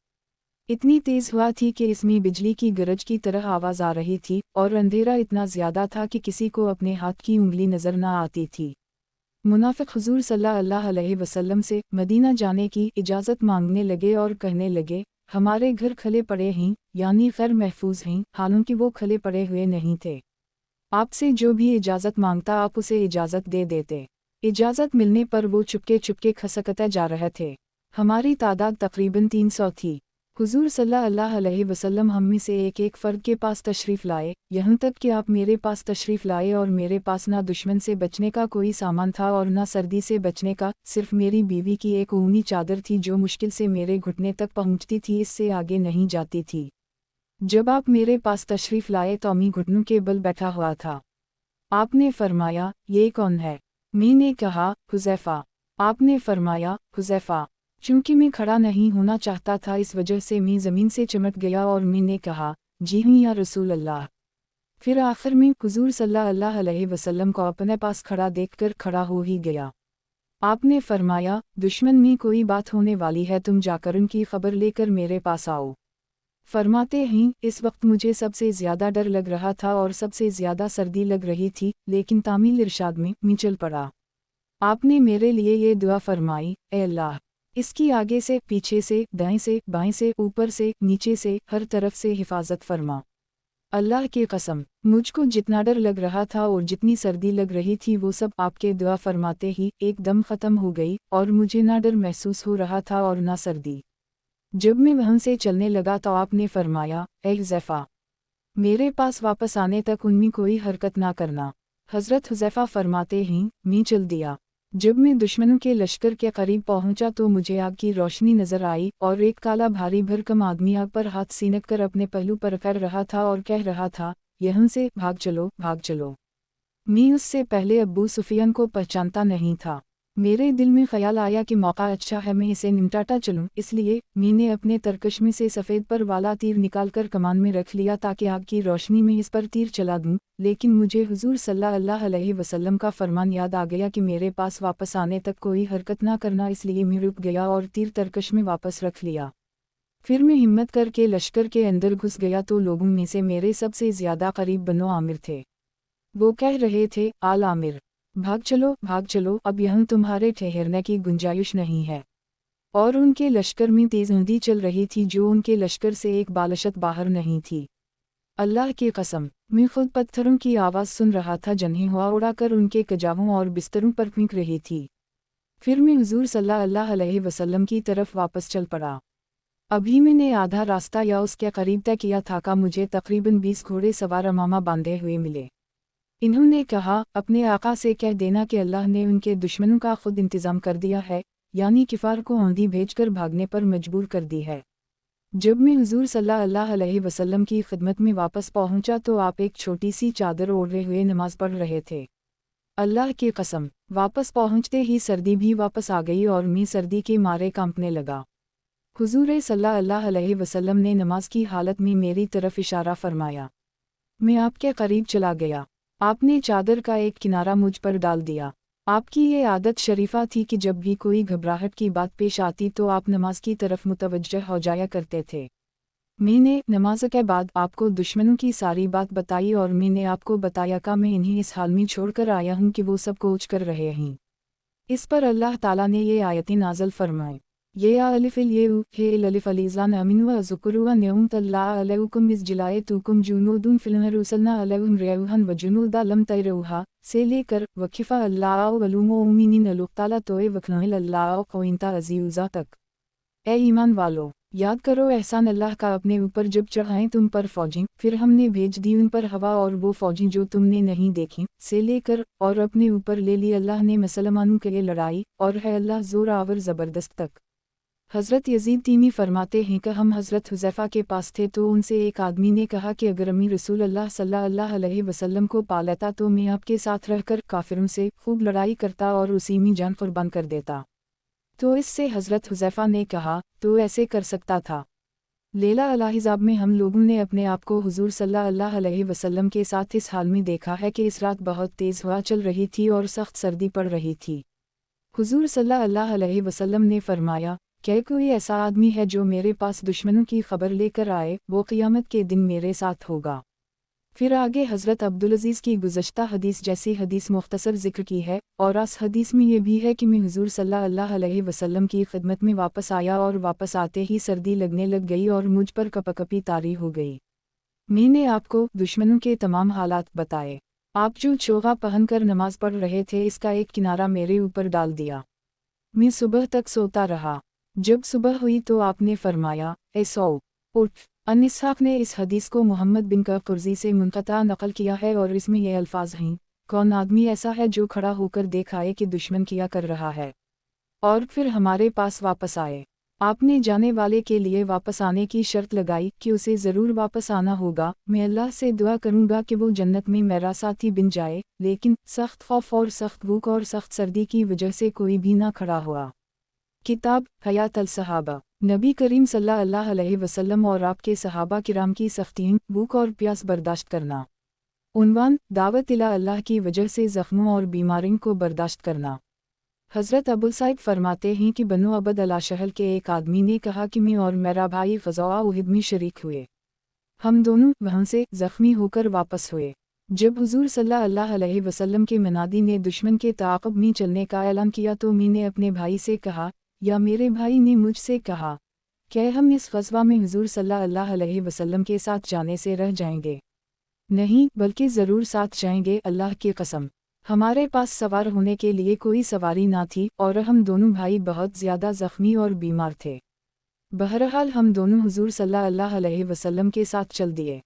اتنی تیز ہوا تھی کہ اس میں بجلی کی گرج کی طرح آواز آ رہی تھی، اور اندھیرا اتنا زیادہ تھا کہ کسی کو اپنے ہاتھ کی انگلی نظر نہ آتی تھی۔ منافق حضور صلی اللہ علیہ وسلم سے مدینہ جانے کی اجازت مانگنے لگے اور کہنے لگے، ہمارے گھر کھلے پڑے ہیں، یعنی خیر محفوظ ہیں، حالانکہ وہ کھلے پڑے ہوئے نہیں تھے۔ آپ سے جو بھی اجازت مانگتا آپ اسے اجازت دے دیتے۔ اجازت ملنے پر وہ چپکے چپکے کھسکتے جا رہے تھے۔ ہماری تعداد تقریباً 300 تھی۔ حضور صلی اللہ علیہ وسلم ہم میں سے ایک ایک فرد کے پاس تشریف لائے، یہاں تک کہ آپ میرے پاس تشریف لائے اور میرے پاس نہ دشمن سے بچنے کا کوئی سامان تھا اور نہ سردی سے بچنے کا، صرف میری بیوی کی ایک اونی چادر تھی جو مشکل سے میرے گھٹنے تک پہنچتی تھی، اس سے آگے نہیں جاتی تھی۔ جب آپ میرے پاس تشریف لائے تو میں گھٹنوں کے بل بیٹھا ہوا تھا۔ آپ نے فرمایا، یہ کون ہے؟ میں نے کہا، حذیفہ۔ آپ نے فرمایا، حذیفہ، چونکہ میں کھڑا نہیں ہونا چاہتا تھا اس وجہ سے میں زمین سے چمٹ گیا اور میں نے کہا، جی ہوں یا رسول اللہ۔ پھر آخر میں حضور صلی اللہ علیہ وسلم کو اپنے پاس کھڑا دیکھ کر کھڑا ہو ہی گیا۔ آپ نے فرمایا، دشمن میں کوئی بات ہونے والی ہے، تم جا کر ان کی خبر لے کر میرے پاس آؤ۔ فرماتے ہیں، اس وقت مجھے سب سے زیادہ ڈر لگ رہا تھا اور سب سے زیادہ سردی لگ رہی تھی، لیکن تعمیل ارشاد میں چل پڑا۔ آپ نے میرے لیے یہ دعا فرمائی، اے اللہ، اس کی آگے سے، پیچھے سے، دائیں سے، بائیں سے، اوپر سے، نیچے سے، ہر طرف سے حفاظت فرما۔ اللہ کی قسم، مجھ کو جتنا ڈر لگ رہا تھا اور جتنی سردی لگ رہی تھی وہ سب آپ کے دعا فرماتے ہی ایک دم ختم ہو گئی، اور مجھے نہ ڈر محسوس ہو رہا تھا اور نہ سردی۔ جب میں وہاں سے چلنے لگا تو آپ نے فرمایا، اے حذیفہ، میرے پاس واپس آنے تک ان میں کوئی حرکت نہ کرنا۔ حضرت حذیفہ فرماتے ہیں، میں چل دیا۔ جب میں دشمنوں کے لشکر کے قریب پہنچا تو مجھے آگ کی روشنی نظر آئی، اور ایک کالا بھاری بھرکم آدمی آگ پر ہاتھ سینک کر اپنے پہلو پر پھیر رہا تھا اور کہہ رہا تھا، یہاں سے بھاگ چلو، بھاگ چلو۔ میں اس سے پہلے ابو سفیان کو پہچانتا نہیں تھا۔ میرے دل میں خیال آیا کہ موقع اچھا ہے، میں اسے نمٹاتا چلوں، اس لیے میں نے اپنے ترکش میں سے سفید پر والا تیر نکال کر کمان میں رکھ لیا تاکہ آگ کی روشنی میں اس پر تیر چلا دوں، لیکن مجھے حضور صلی اللہ علیہ وسلم کا فرمان یاد آ گیا کہ میرے پاس واپس آنے تک کوئی حرکت نہ کرنا، اس لیے میں رک گیا اور تیر ترکش میں واپس رکھ لیا۔ پھر میں ہمت کر کے لشکر کے اندر گھس گیا تو لوگوں میں سے میرے سب سے زیادہ قریب بنو عامر تھے۔ وہ کہہ رہے تھے، آل عامر، بھاگ چلو، بھاگ چلو، اب یہاں تمہارے ٹھہرنے کی گنجائش نہیں ہے۔ اور ان کے لشکر میں تیز آندھی چل رہی تھی جو ان کے لشکر سے ایک بالشت باہر نہیں تھی۔ اللہ کی قسم، میں خود پتھروں کی آواز سن رہا تھا جنہیں ہوا اڑا کر ان کے کجاووں اور بستروں پر پھینک رہی تھی۔ پھر میں حضور صلی اللہ علیہ وسلم کی طرف واپس چل پڑا۔ ابھی میں نے آدھا راستہ یا اس کے قریب طے کیا تھا کہ مجھے تقریباً 20 گھوڑے سوار امامہ باندھے ہوئے ملے۔ انہوں نے کہا، اپنے آقا سے کہہ دینا کہ اللہ نے ان کے دشمنوں کا خود انتظام کر دیا ہے، یعنی کفار کو آندھی بھیج کر بھاگنے پر مجبور کر دی ہے۔ جب میں حضور صلی اللہ علیہ وسلم کی خدمت میں واپس پہنچا تو آپ ایک چھوٹی سی چادر اوڑھے ہوئے نماز پڑھ رہے تھے۔ اللہ کی قسم، واپس پہنچتے ہی سردی بھی واپس آ گئی اور میں سردی کے مارے کانپنے لگا۔ حضور صلی اللہ علیہ وسلم نے نماز کی حالت میں میری طرف اشارہ فرمایا۔ میں آپ کے قریب چلا گیا۔ آپ نے چادر کا ایک کنارہ مجھ پر ڈال دیا۔ آپ کی یہ عادت شریفہ تھی کہ جب بھی کوئی گھبراہٹ کی بات پیش آتی تو آپ نماز کی طرف متوجہ ہو جایا کرتے تھے۔ میں نے نماز کے بعد آپ کو دشمنوں کی ساری بات بتائی اور میں نے آپ کو بتایا کہ میں انہیں اس حال میں چھوڑ کر آیا ہوں کہ وہ سب کوچ کر رہے ہیں۔ اس پر اللہ تعالیٰ نے یہ آیتیں نازل فرمائیں، یہ الف الیو ہے الف الیزان امین و ذکروا نعمت اللہ علیکم از جلائے توکم جنود فلن رسلنا علیہم ریوحن و جنودا لم تیروہا سے لے کر وکفا اللہ ولوم امینین القتال توئے وکھنل اللہ قوینتا عزیزہ تک۔ اے ایمان والو، یاد کرو احسان اللہ کا اپنے اوپر جب چڑھائیں تم پر فوجیں، پھر ہم نے بھیج دی ان پر ہوا اور وہ فوجیں جو تم نے نہیں دیکھیں، سے لے کر، اور اپنے اوپر لے لی اللہ نے مسلمانوں کے لیے لڑائی، اور ہے اللہ زور آور زبردست تک۔ حضرت یزید تیمی فرماتے ہیں کہ ہم حضرت حذیفہ کے پاس تھے تو ان سے ایک آدمی نے کہا کہ اگر امی رسول اللہ صلی اللہ علیہ وسلم کو پا لیتا تو میں آپ کے ساتھ رہ کر کافروں سے خوب لڑائی کرتا اور اسی میں جان قربان کر دیتا۔ تو اس سے حضرت حذیفہ نے کہا، تو ایسے کر سکتا تھا۔ لیلہ الاحزاب میں ہم لوگوں نے اپنے آپ کو حضور صلی اللہ علیہ وسلم کے ساتھ اس حال میں دیکھا ہے کہ اس رات بہت تیز ہوا چل رہی تھی اور سخت سردی پڑ رہی تھی۔ حضور صلی اللہ علیہ وسلم نے فرمایا کہ کوئی ایسا آدمی ہے جو میرے پاس دشمنوں کی خبر لے کر آئے، وہ قیامت کے دن میرے ساتھ ہوگا۔ پھر آگے حضرت عبدالعزیز کی گزشتہ حدیث جیسی حدیث مختصر ذکر کی ہے، اور اس حدیث میں یہ بھی ہے کہ میں حضور صلی اللہ علیہ وسلم کی خدمت میں واپس آیا اور واپس آتے ہی سردی لگنے لگ گئی اور مجھ پر کپکپی طاری ہو گئی۔ میں نے آپ کو دشمنوں کے تمام حالات بتائے۔ آپ جو چوغا پہن کر نماز پڑھ رہے تھے اس کا ایک کنارہ میرے اوپر ڈال دیا۔ میں صبح تک سوتا رہا۔ جب صبح ہوئی تو آپ نے فرمایا، اے سو، اٹھ۔ ان اسحاق نے اس حدیث کو محمد بن قرظی سے منقطع نقل کیا ہے اور اس میں یہ الفاظ ہیں، کون آدمی ایسا ہے جو کھڑا ہو کر دیکھائے کہ دشمن کیا کر رہا ہے، اور پھر ہمارے پاس واپس آئے۔ آپ نے جانے والے کے لیے واپس آنے کی شرط لگائی کہ اسے ضرور واپس آنا ہوگا۔ میں اللہ سے دعا کروں گا کہ وہ جنت میں میرا ساتھی بن جائے، لیکن سخت خوف اور سخت بھوک اور سخت سردی کی وجہ سے کوئی بھی نہ کھڑا ہوا۔ کتاب حیات الصحابہ، نبی کریم صلی اللہ علیہ وسلم اور آپ کے صحابہ کرام کی سختیوں، بھوک اور پیاس برداشت کرنا۔ عنوان، دعوت الی اللہ کی وجہ سے زخموں اور بیماریوں کو برداشت کرنا۔ حضرت ابوالسعید فرماتے ہیں کہ بنو عبد الاشہل کے ایک آدمی نے کہا کہ میں اور میرا بھائی غزوہ احد میں شریک ہوئے۔ ہم دونوں وہاں سے زخمی ہو کر واپس ہوئے۔ जब हुजूर सल्लल्लाहु अलैहि वसल्लम के मुनादी ने दुश्मन के ताक़ब में चलने का ऐलान किया तो मी ने अपने भाई से कहा, या मेरे भाई ने मुझसे कहा, क्या हम इस ग़ज़वा में हुजूर सल्लल्लाहु अलैहि वसल्लम के साथ जाने से रह जाएंगे? नहीं, बल्कि ज़रूर साथ जाएंगे, अल्लाह की कसम। हमारे पास सवार होने के लिए कोई सवारी ना थी और हम दोनों भाई बहुत ज़्यादा ज़ख्मी और बीमार थे। बहरहाल हम दोनों हुजूर सल्लल्लाहु अलैहि वसल्लम के साथ चल दिए।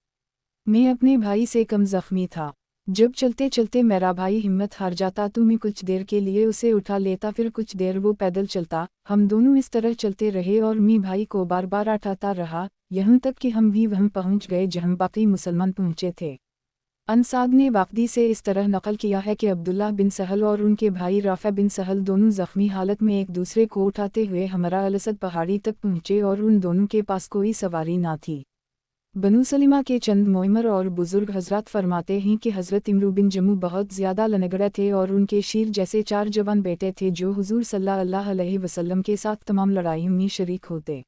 मैं अपने भाई से कम ज़ख्मी था। जब चलते चलते मेरा भाई हिम्मत हार जाता तो मैं कुछ देर के लिए उसे उठा लेता, फिर कुछ देर वो पैदल चलता। हम दोनों इस तरह चलते रहे और मैं भाई को बार बार उठाता रहा, यहाँ तक कि हम भी वहाँ पहुँच गए जहाँ बाकी मुसलमान पहुँचे थे। अनसाद ने वाक़दी से इस तरह नक़ल किया है कि अब्दुल्लाह बिन सहल और उनके भाई राफ़ा बिन सहल दोनों ज़ख्मी हालत में एक दूसरे को उठाते हुए हमरा अल-असद पहाड़ी तक पहुँचे और उन दोनों के पास कोई सवारी ना थी। बनु सलीमा के चंद मोइमर और बुज़ुर्ग हज़रात फरमाते हैं कि हज़रत इमरू बिन जमू बहुत ज़्यादा लनगड़े थे और उनके शीर जैसे 4 जवान बेटे थे जो हुजूर सल्लल्लाहु अलैहि वसल्लम के साथ तमाम लड़ाइयों में शरीक होते।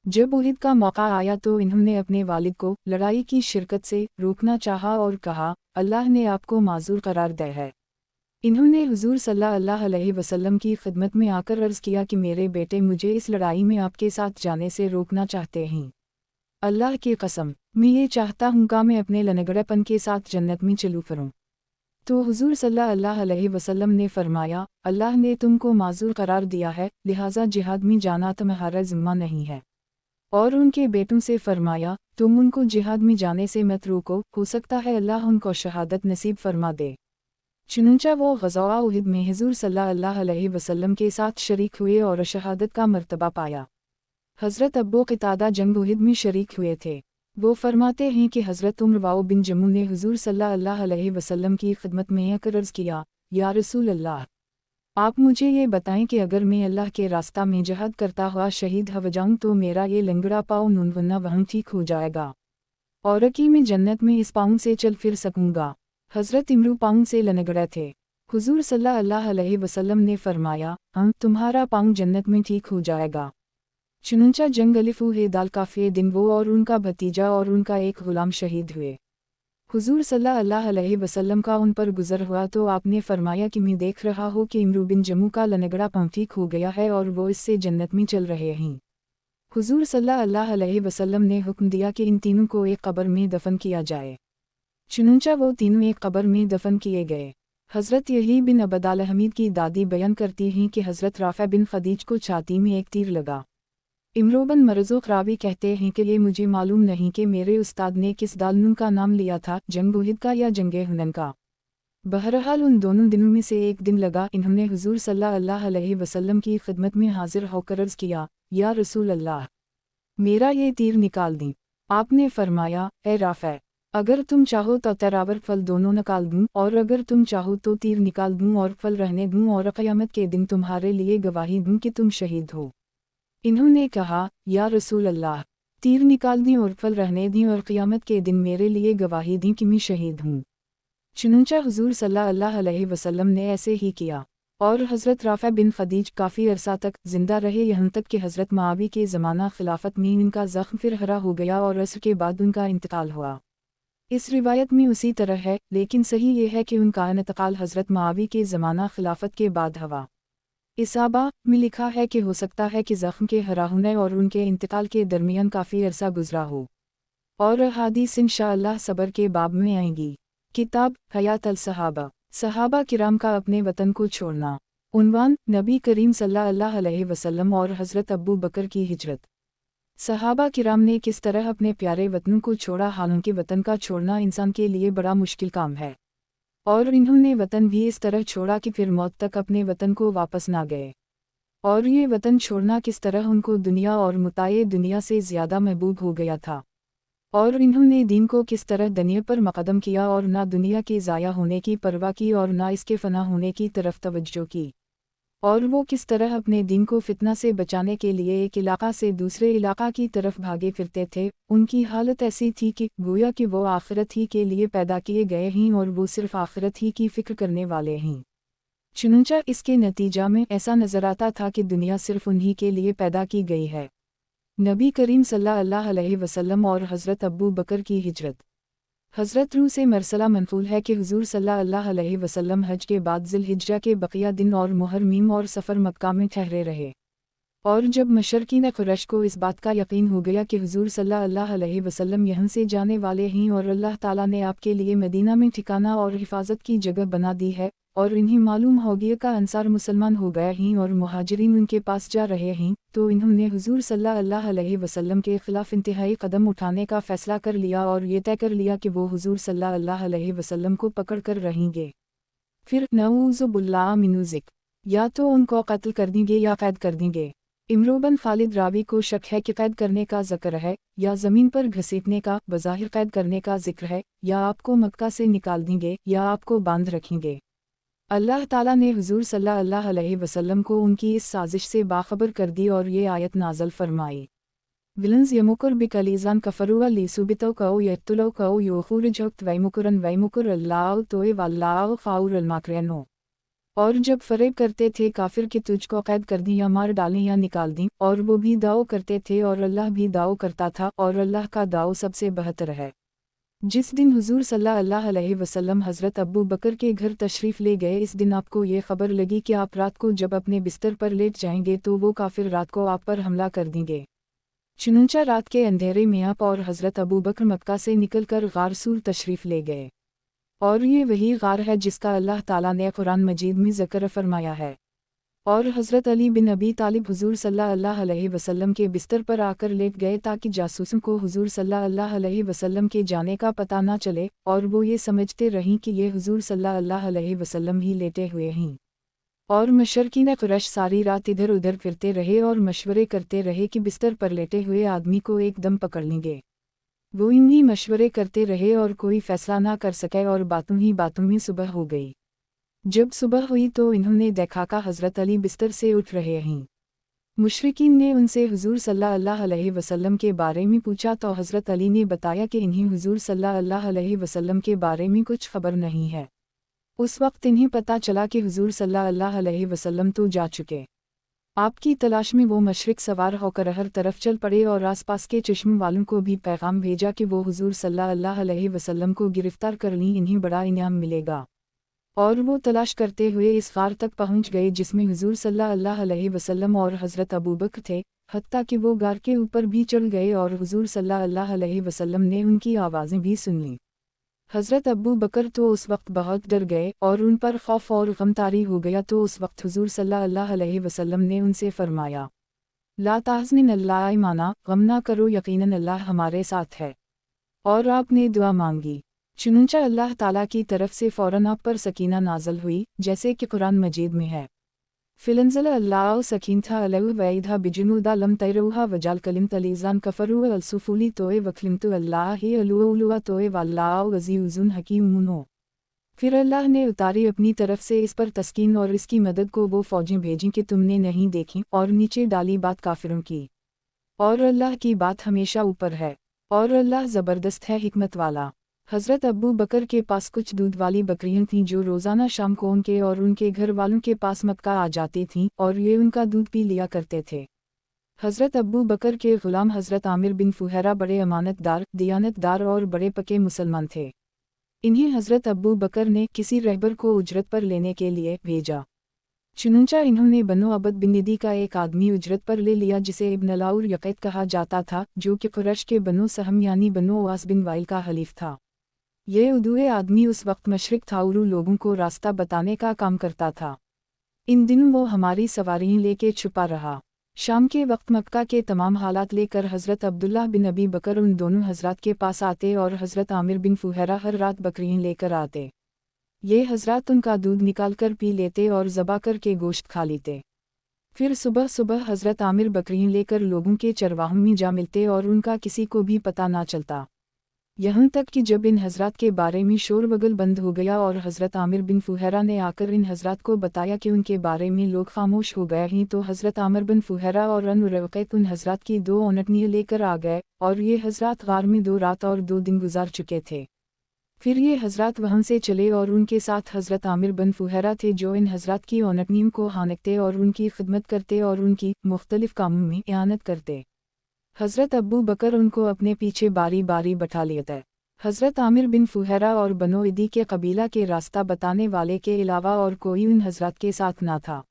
जब उहिद का मौका आया तो इन्होंने अपने वालिद को लड़ाई की शिरकत से रोकना चाहा और कहा, अल्लाह ने आपको माज़ूर करार दिया है। इन्होंने हुजूर सल्लल्लाहु अलैहि वसल्लम की खिदमत में आकर अर्ज़ किया कि मेरे बेटे मुझे इस लड़ाई में आपके साथ जाने से रोकना चाहते हैं। अल्लाह की कसम, मैं ये चाहता हूँ कि मैं अपने लनगड़ेपन के साथ जन्नत में चलूँ फिरूँ। तो हुजूर सल्लल्लाहु अलैहि वसल्लम ने फरमाया, अल्लाह ने तुमको माज़ूर करार दिया है, लिहाजा जिहाद में जाना तुम्हारा ज़िम्मा नहीं है। और उनके बेटों से फरमाया, तुम उनको जिहाद में जाने से मत रोको, हो सकता है अल्लाह उनको शहादत नसीब फरमा दे। चुनांचे वो ग़ज़वा उहिद में हुज़ूर सल्लल्लाहु अलैहि वसल्लम के साथ शरीक हुए और शहादत का मर्तबा पाया। हज़रत अबू क़तादा जंग उहिद में शरीक हुए थे। वो फरमाते हैं कि हज़रत उमर बिन जमू ने हुज़ूर सल्लल्लाहु अलैहि वसल्लम की खिदमत में आकर अर्ज़ किया, या रसूल अल्लाह, आप मुझे ये बताएं कि अगर मैं अल्लाह के रास्ता में जहाद करता हुआ शहीद हो जाऊँ तो मेरा ये लंगड़ा पाँव नुनवना वहाँ ठीक हो जाएगा और कि मैं जन्नत में इस पाँव से चल फिर सकूँगा। हज़रत इमरू पाँव से लंगड़े थे। हुजूर सल्लल्लाहु अलैहि वसल्लम ने फरमाया, हाँ, तुम्हारा पाँव जन्नत में ठीक हो जाएगा। चुनांचे जंग अलिफ़-ए-दाल काफ़ी दिन वो और उनका भतीजा और उनका एक ग़ुलाम शहीद हुए। हुजूर सल्लल्लाहु अलैहि वसल्लम का उन पर गुज़र हुआ तो आपने फरमाया कि मैं देख रहा हूँ कि इमरू बिन जमू का लनगड़ा पाँव ठीक हो गया है और वो इससे जन्नत में चल रहे हैं। हुजूर सल्लल्लाहु अलैहि वसल्लम ने हुक्म दिया कि इन तीनों को एक कब्र में दफन किया जाए। चुनांचे वो तीनों एक कब्र में दफन किए गए। हज़रत यही बिन अबद अल-हमीद की दादी बयान करती हैं कि हज़रत राफ़ा बिन खदीज को छाती में एक तीर लगा। इमरू बिन मरज़ुक रावी कहते हैं कि ये मुझे मालूम नहीं कि मेरे उस्ताद ने किस दालनून का नाम लिया था, जंग उहिद का या जंगे हुनैन का। बहरहाल उन दोनों दिनों में से एक दिन लगा। इन्होंने हुजूर सल्लल्लाहु अलैहि वसल्लम की खिदमत में हाजिर होकर अर्ज़ किया, या रसूल अल्लाह, मेरा ये तीर निकाल दें। आपने फरमाया, ए राफ़ा, अगर तुम चाहो तो तरावर फल दोनों निकाल दूँ और अगर तुम चाहो तो तीर निकाल दूँ और फल रहने दूँ और क़यामत के दिन तुम्हारे लिए गवाही दूँ कि तुम शहीद हो। इन्होंने कहा, या रसूल अल्लाह, तीर निकाल दी और फल रहने दी और क़यामत के दिन मेरे लिए गवाही दी कि मैं शहीद हूँ। चुनांचे हुजूर सल्लल्लाहु अलैहि वसल्लम ने ऐसे ही किया और हज़रत राफ़ा बिन खदीज काफ़ी अरसा तक जिंदा रहे, यहाँ तक कि हज़रत मुआविया के ज़माना खिलाफत में इनका ज़ख्म फिर हरा हो गया और असर के बाद उनका इंतकाल हुआ। इस रिवायत में उसी तरह है, लेकिन सही ये है कि उनका इंतकाल हज़रत मुआविया के ज़माना खिलाफत के बाद हुआ। इसाबा में लिखा है कि हो सकता है कि ज़ख्म के हरा होने और उनके इंतकाल के दरमियान काफ़ी अरसा गुजरा हो। और हदीस इंशाअल्लाह सब्र के बाब में आएंगी। किताब हयात अल-सहाबा, सहाबा किराम का अपने वतन को छोड़ना। उन्वान, नबी करीम सल्लल्लाहु अलैहि वसल्लम और हज़रत अबू बकर की हिजरत। सहाबा किराम ने किस तरह अपने प्यारे वतनों को छोड़ा। हालांकि वतन का छोड़ना इंसान के लिए बड़ा मुश्किल काम है और इन्होंने वतन भी इस तरह छोड़ा कि फिर मौत तक अपने वतन को वापस ना गए। और ये वतन छोड़ना किस तरह उनको दुनिया और मुताए दुनिया से ज़्यादा महबूब हो गया था और इन्होंने दीन को किस तरह दुनिया पर मक़दम किया और ना दुनिया के ज़ाया होने की परवाह की और ना इसके फ़ना होने की तरफ तवज्जो की। और वो किस तरह अपने दीन को फितना से बचाने के लिए एक इलाका से दूसरे इलाका की तरफ भागे फिरते थे। उनकी हालत ऐसी थी कि गोया कि वो आखिरत ही के लिए पैदा किए गए हैं और वो सिर्फ आखिरत ही की फ़िक्र करने वाले हैं। चुनांचे इसके नतीजा में ऐसा नज़र आता था कि दुनिया सिर्फ उन्हीं के लिए पैदा की गई है। नबी करीम सल्लल्लाहु अलैहि वसल्लम और हज़रत अबू बकर की हिजरत। حضرت روح سے مرسلہ منقول ہے کہ حضور صلی اللہ علیہ وسلم حج کے بعد ذی الحجہ کے بقیہ دن اور محرم اور سفر مکہ میں ٹھہرے رہے، اور جب مشرکین قریش کو اس بات کا یقین ہو گیا کہ حضور صلی اللہ علیہ وسلم یہاں سے جانے والے ہیں اور اللہ تعالیٰ نے آپ کے لیے مدینہ میں ٹھکانہ اور حفاظت کی جگہ بنا دی ہے، اور انہیں معلوم ہو گیا کہ انصار مسلمان ہو گئے ہیں اور مہاجرین ان کے پاس جا رہے ہیں، تو انہوں نے حضور صلی اللہ علیہ وسلم کے خلاف انتہائی قدم اٹھانے کا فیصلہ کر لیا اور یہ طے کر لیا کہ وہ حضور صلی اللہ علیہ وسلم کو پکڑ کر رہیں گے، پھر نعوذ باللہ من ذک، یا تو ان کو قتل کر دیں گے یا قید کر دیں گے۔ عمرو بن خالد راوی کو شک ہے کہ قید کرنے کا ذکر ہے یا زمین پر گھسیٹنے کا، بظاہر قید کرنے کا ذکر ہے، یا آپ کو مکہ سے نکال دیں گے یا آپ کو باندھ رکھیں گے۔ اللہ تعالیٰ نے حضور صلی اللہ علیہ وسلم کو ان کی اس سازش سے باخبر کر دی اور یہ آیت نازل فرمائی، وَلَنْ يَمْكُرْ بِكَ الَّذِينَ كَفَرُوا لِيُثْبِتُوكَ أَوْ يَقْتُلُوكَ أَوْ يُخْرِجُوكَ وَيَمْكُرُونَ اللَّهُ وَاللَّهُ خَيْرُ الْمَاكِرِينَ۔ اور جب فریب کرتے تھے کافر کہ تجھ کو قید کر دیں یا مار ڈالیں یا نکال دیں، اور وہ بھی دعو کرتے تھے اور اللہ بھی دعو کرتا تھا، اور اللہ کا دعو سب سے بہتر ہے۔ جس دن حضور صلی اللہ علیہ وسلم حضرت ابو بکر کے گھر تشریف لے گئے، اس دن آپ کو یہ خبر لگی کہ آپ رات کو جب اپنے بستر پر لیٹ جائیں گے تو وہ کافر رات کو آپ پر حملہ کر دیں گے۔ چنانچہ رات کے اندھیرے میں آپ اور حضرت ابو بکر مکہ سے نکل کر غار سور تشریف لے گئے، اور یہ وہی غار ہے جس کا اللہ تعالیٰ نے قرآن مجید میں ذکر فرمایا ہے۔ اور حضرت علی بن ابی طالب حضور صلی اللہ علیہ وسلم کے بستر پر آ کر لیٹ گئے تاکہ جاسوسوں کو حضور صلی اللہ علیہ وسلم کے جانے کا پتہ نہ چلے، اور وہ یہ سمجھتے رہیں کہ یہ حضور صلی اللہ علیہ وسلم ہی لیٹے ہوئے ہیں۔ اور مشرکین قریش ساری رات ادھر ادھر پھرتے رہے اور مشورے کرتے رہے کہ بستر پر لیٹے ہوئے آدمی کو ایک دم پکڑ لیں گے۔ وہ یوں ہی مشورے کرتے رہے اور کوئی فیصلہ نہ کر سکے، اور باتوں ہی باتوں میں صبح ہو گئی۔ جب صبح ہوئی تو انہوں نے دیکھا کہ حضرت علی بستر سے اٹھ رہے ہیں۔ مشرکین نے ان سے حضور صلی اللہ علیہ وسلم کے بارے میں پوچھا تو حضرت علی نے بتایا کہ انہیں حضور صلی اللہ علیہ وسلم کے بارے میں کچھ خبر نہیں ہے۔ اس وقت انہیں پتہ چلا کہ حضور صلی اللہ علیہ وسلم تو جا چکے۔ آپ کی تلاش میں وہ مشرق سوار ہو کر ہر طرف چل پڑے اور آس پاس کے چشم والوں کو بھی پیغام بھیجا کہ وہ حضور صلی اللہ علیہ وسلم کو گرفتار کر لیں، انہیں بڑا انعام ملے گا۔ اور وہ تلاش کرتے ہوئے اس غار تک پہنچ گئے جس میں حضور صلی اللہ علیہ وسلم اور حضرت ابو بکر تھے، حتیٰ کہ وہ غار کے اوپر بھی چڑھ گئے اور حضور صلی اللہ علیہ وسلم نے ان کی آوازیں بھی سن لیں۔ حضرت ابو بکر تو اس وقت بہت ڈر گئے اور ان پر خوف اور غم طاری ہو گیا، تو اس وقت حضور صلی اللہ علیہ وسلم نے ان سے فرمایا، لا تحزن اللہ مانا، غم نہ کرو، یقیناً اللہ ہمارے ساتھ ہے۔ اور آپ نے دعا مانگی، چنانچہ اللہ تعالیٰ کی طرف سے فوراً آپ پر سکینہ نازل ہوئی، جیسے کہ قرآن مجید میں ہے، فَلَنزَلَ اللَّهُ سَكِينَتَهُ عَلَيْهِ وَأَيَّدَهُ بِجُنُودٍ لَّمْ تَرَوْهَا وَجَعَلَ كَلِمَةَ الَّذِينَ كَفَرُوا السُّفْلَىٰ وَكَلِمَةُ اللَّهِ الْعُلْيَا وَاللَّهُ عَزِيزٌ حَكِيمٌ۔ پھر اللہ نے اتاری اپنی طرف سے اس پر تسکین اور اس کی مدد کو وہ فوجیں بھیجیں کہ تم نے نہیں دیکھیں، اور نیچے ڈالی بات کافروں کی، اور اللہ کی بات ہمیشہ اوپر ہے، اور اللہ زبردست ہے، حکمت والا۔ حضرت ابو بکر کے پاس کچھ دودھ والی بکریاں تھیں جو روزانہ شام کو ان کے اور ان کے گھر والوں کے پاس مکہ آ جاتی تھیں، اور یہ ان کا دودھ پی لیا کرتے تھے۔ حضرت ابو بکر کے غلام حضرت عامر بن فہیرہ بڑے امانت دار، دیانت دار اور بڑے پکے مسلمان تھے۔ انہیں حضرت ابو بکر نے کسی رہبر کو اجرت پر لینے کے لیے بھیجا، چنانچہ انہوں نے بنو عبد بن ندی کا ایک آدمی اجرت پر لے لیا جسے ابن لاور یقیت کہا جاتا تھا، جو کہ قریش کے بنو سہم یعنی بنو اواس بن وائل کا حلیف تھا۔ یہ ادوئے آدمی اس وقت مشرق تھا اور لوگوں کو راستہ بتانے کا کام کرتا تھا۔ ان دنوں وہ ہماری سواریاں لے کے چھپا رہا۔ شام کے وقت مکہ کے تمام حالات لے کر حضرت عبداللہ بن ابی بکر ان دونوں حضرات کے پاس آتے اور حضرت عامر بن فہیرہ ہر رات بکریاں لے کر آتے۔ یہ حضرات ان کا دودھ نکال کر پی لیتے اور ذبح کر کے گوشت کھا لیتے۔ پھر صبح صبح حضرت عامر بکریاں لے کر لوگوں کے چرواہوں میں جا ملتے اور ان کا کسی کو بھی پتہ نہ چلتا، یہاں تک کہ جب ان حضرات کے بارے میں شور وغل بند ہو گیا اور حضرت عامر بن فہیرہ نے آ کر ان حضرات کو بتایا کہ ان کے بارے میں لوگ خاموش ہو گئے ہیں، تو حضرت عامر بن فہیرہ اور روقیت ان حضرات کی 2 اونٹنیاں لے کر آ گئے، اور یہ حضرات غار میں 2 رات اور 2 دن گزار چکے تھے۔ پھر یہ حضرات وہاں سے چلے اور ان کے ساتھ حضرت عامر بن فہیرہ تھے جو ان حضرات کی اونٹنیوں کو ہانکتے اور ان کی خدمت کرتے اور ان کی مختلف کاموں میں اعانت کرتے۔ حضرت ابو بکر ان کو اپنے پیچھے باری باری بٹھا لیتے۔ हज़रत आमिर बिन फुहैरा और बनो इदी के कबीला के रास्ता बताने वाले के अलावा और कोई उन हज़रत के साथ ना था।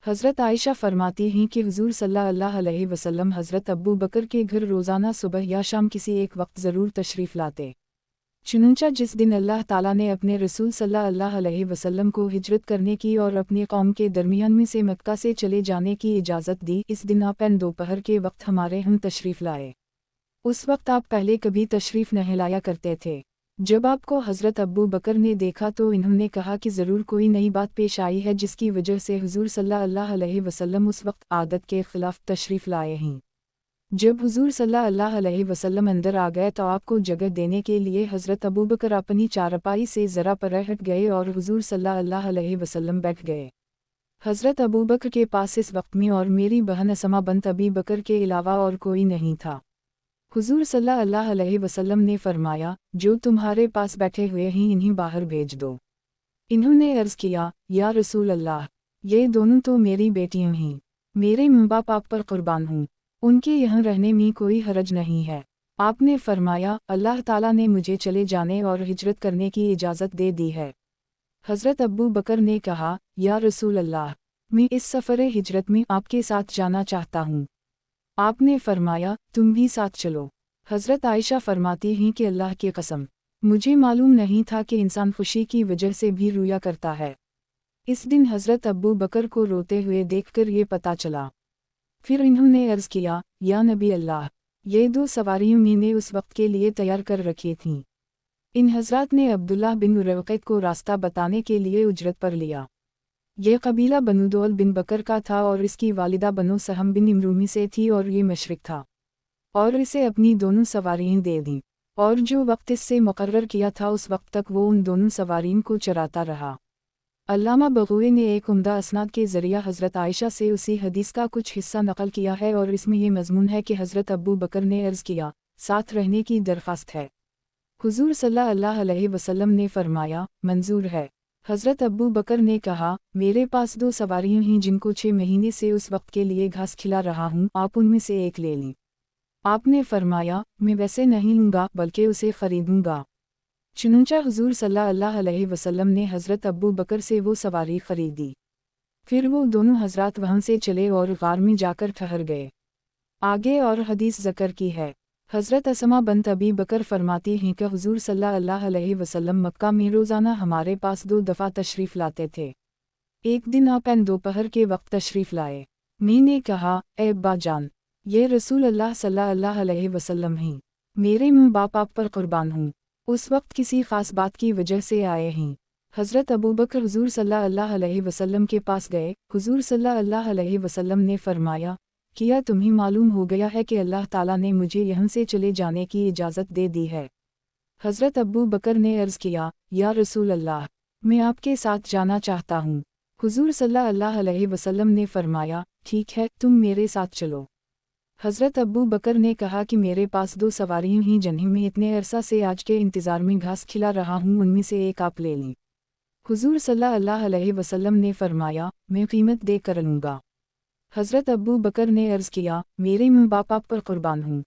हज़रत आयशा फरमाती हैं कि हुज़ूर सल्लल्लाहु अलैहि वसल्लम हज़रत अबू बकर के घर रोज़ाना सुबह या शाम किसी एक वक्त ज़रूर तशरीफ़ लाते। चुनंचा जिस दिन अल्लाह ताला ने अपने रसूल सल्लल्लाहु अलैहि वसल्लम को हिजरत करने की और अपनी कौम के दरमियान में से मक्का से चले जाने की इजाज़त दी, इस दिन आप दोपहर के वक्त हमारे हम तशरीफ़ लाए। उस वक्त आप पहले कभी तशरीफ़ नहीं लाया करते थे। जब आपको हज़रत अबू बकर ने देखा तो इन्होंने कहा कि ज़रूर कोई नई बात पेश आई है जिसकी वजह से हुज़ूर सल्लल्लाहु अलैहि वसल्लम उस वक्त आदत के ख़िलाफ़ तशरीफ़ लाए हैं। जब हुज़ूर सल्लल्लाहु अलैहि वसल्लम अंदर आ गए तो आपको जगह देने के लिए हज़रत अबू बकर अपनी चारपाई से ज़रा पर हट गए और हुज़ूर सल्लल्लाहु अलैहि वसल्लम बैठ गए। हज़रत अबू बकर के पास इस वक्त में और मेरी बहन असमा बंत अबी बकर के अलावा और कोई नहीं था। हुज़ूर सल्लल्लाहु अलैहि वसल्लम ने फरमाया, जो तुम्हारे पास बैठे हुए हैं इन्हीं बाहर भेज दो। इन्होंने अर्ज़ किया, या रसूल अल्लाह, ये दोनों तो मेरी बेटियां हैं, मेरे माँ बाप आप पर कुर्बान हूँ, उनके यहाँ रहने में कोई हरज नहीं है। आपने फरमाया, अल्लाह ताला ने मुझे चले जाने और हिजरत करने की इजाज़त दे दी है। हज़रत अबू बकर ने कहा, या रसूल अल्लाह, मैं इस सफ़र हिजरत में आपके साथ जाना चाहता हूँ। आपने फरमाया, तुम भी साथ चलो। हज़रत आयशा फरमाती हैं कि अल्लाह की कसम, मुझे मालूम नहीं था कि इंसान खुशी की वजह से भी रोया करता है। इस दिन हज़रत अबू बकर को रोते हुए देखकर ये पता चला। फिर इन्होंने अर्ज़ किया, या नबी अल्लाह, ये दो सवारियां मैंने उस वक्त के लिए तैयार कर रखी थीं। इन हज़रात ने अब्दुल्लाह बिन रवक़त को रास्ता बताने के लिए उजरत पर लिया। ये कबीला बनु दौल बिन बकर का था और इसकी वालिदा बनु सहम बिन इमरूमी से थी और ये मशरिक था, और इसे अपनी दोनों सवारियां दे दीं, और जो वक्त इससे मुकर्रर किया था उस वक्त तक वो उन दोनों सवारियों को चराता रहा। अल्लामा बग़वी ने एक उम्दा असनाद के ज़रिया हज़रत आयशा से उसी हदीस का कुछ हिस्सा नकल किया है और इसमें ये मज़मून है कि हज़रत अबू बकर ने अर्ज़ किया, साथ रहने की दरख्वास्त है। हुज़ूर सल्लल्लाहु अलैहि वसल्लम ने फरमाया, मंजूर है। हज़रत अबू बकर ने कहा, मेरे पास दो सवारियां हैं जिनको 6 महीने से उस वक्त के लिए घास खिला रहा हूँ, आप उनमें से एक ले लें। आपने फरमाया, मैं वैसे नहीं लूँगा बल्कि उसे ख़रीदूँगा। चुनंचा हुज़ूर सल्लल्लाहु अलैहि वसल्लम ने हज़रत अबू बकर से वो सवारी ख़रीदी। फिर वो दोनों हज़रात वहाँ से चले और गार में जाकर ठहर गए। आगे और हदीस ज़िक्र की है। हज़रत असमा बंत अबी बकर फरमाती हैं कि हुज़ूर सल्लल्लाहु अलैहि वसल्लम मक्का में रोज़ाना हमारे पास 2 दफ़ा तशरीफ़ लाते थे। एक दिन आप दोपहर के वक्त तशरीफ़ लाए। मैंने कहा, ए अब्बा जान, ये रसूल अल्लाह सल्लल्लाहु अलैहि वसल्लम हैं, मेरे माँ बाप आप पर कुर्बान हूँ। उस वक्त किसी ख़ास बात की वजह से आए हैं। हज़रत अबू बकर हुज़ूर सल्लल्लाहु अलैहि वसल्लम के पास गए। हुज़ूर सल्लल्लाहु अलैहि वसल्लम ने फरमाया, क्या तुम्हें मालूम हो गया है कि अल्लाह ताला ने मुझे यहाँ से चले जाने की इजाज़त दे दी है? हज़रत अबू बकर ने अर्ज़ किया, या रसूल अल्लाह, मैं आपके साथ जाना चाहता हूँ। हुज़ूर सल्लल्लाहु अलैहि वसल्लम ने फरमाया, ठीक है, तुम मेरे साथ चलो। हज़रत अबू बकर ने कहा कि मेरे पास 2 सवारियां हैं जिन्हें मैं इतने अरसा से आज के इंतज़ार में घास खिला रहा हूँ, उनमें से एक आप ले लें। हुज़ूर सल्लल्लाहु अलैहि वसल्लम ने फरमाया, मैं कीमत दे कर लूँगा। हज़रत अबू बकर ने अर्ज़ किया, मेरे माँ बाप आप पर कुर्बान हूँ,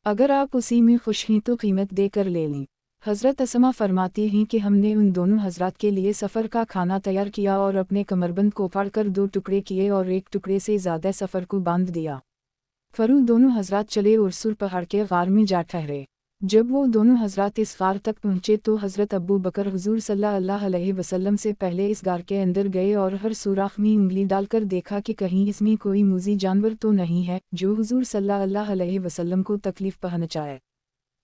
अगर आप उसी में खुश हैं तो कीमत दे कर ले लें। हज़रत असमा फरमाती हैं कि हमने उन दोनों हज़रात के लिए सफ़र का खाना तैयार किया और अपने कमरबंद को फाड़ कर 2 टुकड़े किए और एक टुकड़े से ज़्यादा सफ़र को बांध दिया। फरू दोनों हज़रात चले और सुर पहाड़ के गार में जा ठहरे। जब वो दोनों हज़रात इस गार तक पहुँचे तो हज़रत अबू बकर हुज़ूर सल्लल्लाहु अलैहि वसल्लम से पहले इस गार के अंदर गए और हर सुराख में उंगली डालकर देखा कि कहीं इसमें कोई मूज़ी जानवर तो नहीं है जो हुज़ूर सल्लल्लाहु अलैहि वसल्लम को तकलीफ़ पहुँचाए।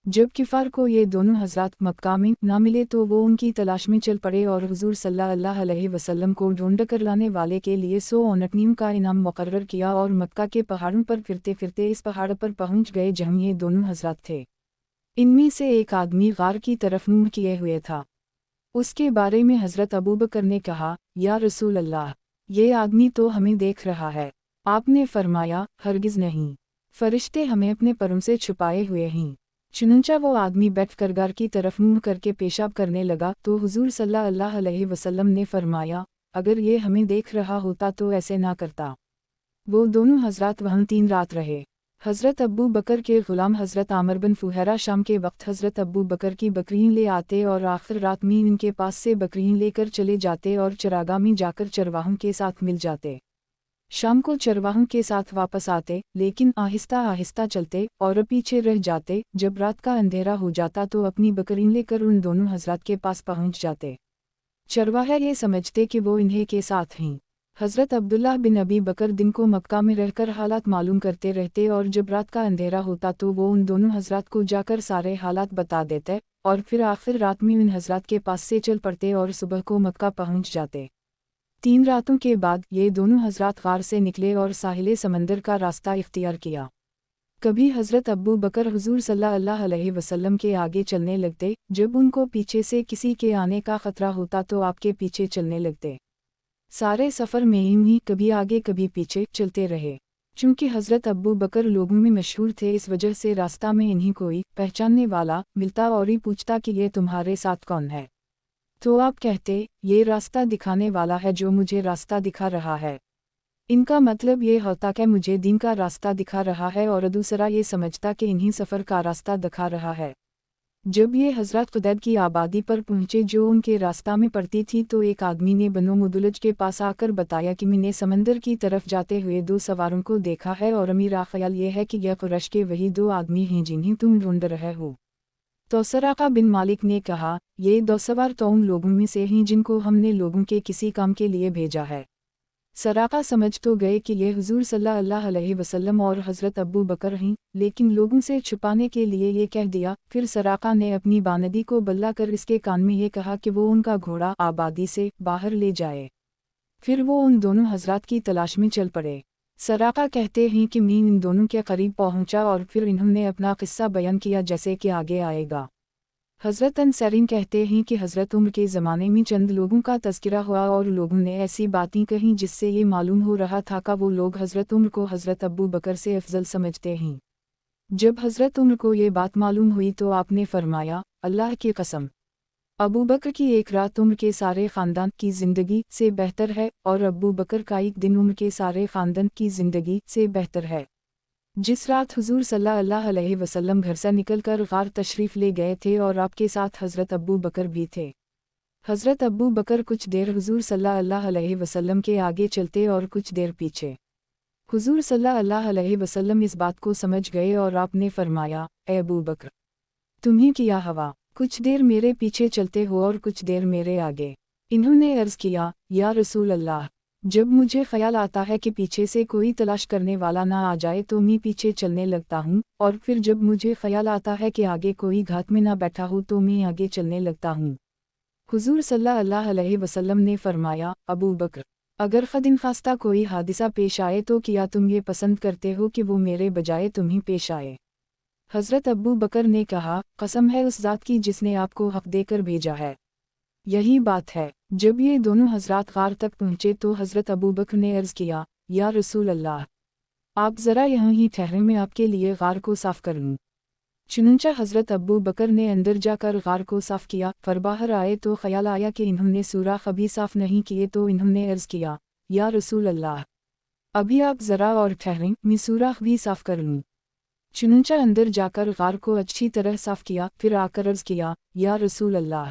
जब किफ़ार को ये दोनों हज़रात मक्का में ना मिले तो वो उनकी तलाश में चल पड़े और हुज़ूर सल्लल्लाहु अलैहि वसल्लम को ढूंढ कर लाने वाले के लिए 100 ऊँटनियों का इनाम मुकर्रर किया और मक्का के पहाड़ों पर फिरते फिरते इस पहाड़ पर पहुँच गए जहाँ ये दोनों हज़रात थे। इनमें से एक आदमी गार की तरफ मुँह किए हुए था। उसके बारे में हज़रत अबू बकर ने कहा, या रसूल अल्लाह, ये आदमी तो हमें देख रहा है। आपने फरमाया, हरगिज़ नहीं, फरिश्ते हमें अपने परों से छुपाए हुए हैं। चुनंचा वो आदमी बैठकर गार की तरफ मुँह करके पेशाब करने लगा तो हुज़ूर सल्लल्लाहु अलैहि वसल्लम ने फरमाया, अगर ये हमें देख रहा होता तो ऐसे ना करता। वो दोनों हज़रात वहाँ 3 रात रहे। حضرت ابو بکر کے غلام حضرت عامر بن فہیرہ شام کے وقت حضرت ابو بکر کی بکریاں لے آتے اور آخر رات میں ان کے پاس سے بکریاں لے کر چلے جاتے اور چراگاہ میں جا کر چرواہوں کے ساتھ مل جاتے۔ شام کو چرواہوں کے ساتھ واپس آتے، لیکن آہستہ آہستہ چلتے اور پیچھے رہ جاتے۔ جب رات کا اندھیرا ہو جاتا تو اپنی بکریاں لے کر ان دونوں حضرات کے پاس پہنچ جاتے۔ چرواہے یہ سمجھتے کہ وہ انہیں کے ساتھ ہیں۔ حضرت عبداللہ بن ابی بکر دن کو مکہ میں رہ کر حالات معلوم کرتے رہتے اور جب رات کا اندھیرا ہوتا تو وہ ان دونوں حضرات کو جا کر سارے حالات بتا دیتے اور پھر آخر رات میں ان حضرات کے پاس سے چل پڑتے اور صبح کو مکہ پہنچ جاتے۔ 3 راتوں کے بعد یہ دونوں حضرات غار سے نکلے اور ساحل سمندر کا راستہ اختیار کیا۔ کبھی حضرت ابو بکر حضور صلی اللہ علیہ وسلم کے آگے چلنے لگتے، جب ان کو پیچھے سے کسی کے آنے کا خطرہ ہوتا تو آپ کے پیچھے چلنے لگتے۔ سارے سفر میں ہی کبھی آگے کبھی پیچھے چلتے رہے۔ چونکہ حضرت ابو بکر لوگوں میں مشہور تھے، اس وجہ سے راستہ میں انہیں کوئی پہچاننے والا ملتا اور ہی پوچھتا کہ یہ تمہارے ساتھ کون ہے، تو آپ کہتے یہ راستہ دکھانے والا ہے جو مجھے راستہ دکھا رہا ہے۔ ان کا مطلب یہ ہوتا کہ مجھے دین کا راستہ دکھا رہا ہے اور دوسرا یہ سمجھتا کہ انہیں سفر کا راستہ دکھا رہا ہے۔ جب یہ حضرت قدید کی آبادی پر پہنچے جو ان کے راستہ میں پڑتی تھی تو ایک آدمی نے بنو مدلج کے پاس آ کر بتایا کہ میں نے سمندر کی طرف جاتے ہوئے 2 سواروں کو دیکھا ہے اور میرا خیال یہ ہے کہ یہ قریش کے وہی 2 آدمی ہیں جنہیں تم ڈھونڈ رہے ہو۔ تو سراقہ بن مالک نے کہا یہ 2 سوار تو ان لوگوں میں سے ہیں جن کو ہم نے لوگوں کے کسی کام کے لیے بھیجا ہے۔ سراقہ سمجھ تو گئے کہ یہ حضور صلی اللہ علیہ وسلم اور حضرت ابو بکر ہیں، لیکن لوگوں سے چھپانے کے لیے یہ کہہ دیا۔ پھر سراقہ نے اپنی باندی کو بلا کر اس کے کان میں یہ کہا کہ وہ ان کا گھوڑا آبادی سے باہر لے جائے۔ پھر وہ ان دونوں حضرات کی تلاش میں چل پڑے۔ سراقہ کہتے ہیں کہ میں ان دونوں کے قریب پہنچا اور پھر انہوں نے اپنا قصہ بیان کیا جیسے کہ آگے آئے گا۔ حضرت انصارین کہتے ہیں کہ حضرت عمر کے زمانے میں چند لوگوں کا تذکرہ ہوا اور لوگوں نے ایسی باتیں کہیں جس سے یہ معلوم ہو رہا تھا کہ وہ لوگ حضرت عمر کو حضرت ابو بکر سے افضل سمجھتے ہیں۔ جب حضرت عمر کو یہ بات معلوم ہوئی تو آپ نے فرمایا اللہ کی قسم، ابو بکر کی ایک رات عمر کے سارے خاندان کی زندگی سے بہتر ہے اور ابو بکر کا ایک دن عمر کے سارے خاندان کی زندگی سے بہتر ہے۔ جس رات حضور صلی اللہ علیہ وسلم گھر سے نکل کر غار تشریف لے گئے تھے اور آپ کے ساتھ حضرت ابو بکر بھی تھے۔ حضرت ابو بکر کچھ دیر حضور صلی اللہ علیہ وسلم کے آگے چلتے اور کچھ دیر پیچھے۔ حضور صلی اللہ علیہ وسلم اس بات کو سمجھ گئے اور آپ نے فرمایا اے ابو بکر، تمہیں کیا ہوا؟ کچھ دیر میرے پیچھے چلتے ہو اور کچھ دیر میرے آگے۔ انہوں نے عرض کیا یا رسول اللہ، جب مجھے خیال آتا ہے کہ پیچھے سے کوئی تلاش کرنے والا نہ آ جائے تو میں پیچھے چلنے لگتا ہوں، اور پھر جب مجھے خیال آتا ہے کہ آگے کوئی گھات میں نہ بیٹھا ہو تو میں آگے چلنے لگتا ہوں۔ حضور صلی اللہ علیہ وسلم نے فرمایا ابو بکر، اگر خود نخواستہ کوئی حادثہ پیش آئے تو کیا تم یہ پسند کرتے ہو کہ وہ میرے بجائے تمہیں پیش آئے؟ حضرت ابو بکر نے کہا قسم ہے اس ذات کی جس نے آپ کو حق دے کر بھیجا ہے، یہی بات ہے۔ جب یہ دونوں حضرات غار تک پہنچے تو حضرت ابو بکر نے عرض کیا یا رسول اللہ، آپ ذرا یہاں ہی ٹھہریں، میں آپ کے لیے غار کو صاف کر لوں۔ چنانچہ حضرت ابو بکر نے اندر جا کر غار کو صاف کیا۔ پھر باہر آئے تو خیال آیا کہ انہوں نے سوراخ ابھی صاف نہیں کیے تو انہوں نے عرض کیا یا رسول اللہ، ابھی آپ ذرا اور ٹھہریں، میں سوراخ بھی صاف کر لوں۔ چنانچہ اندر جا کر غار کو اچھی طرح صاف کیا، پھر آ کر عرض کیا یا رسول اللہ،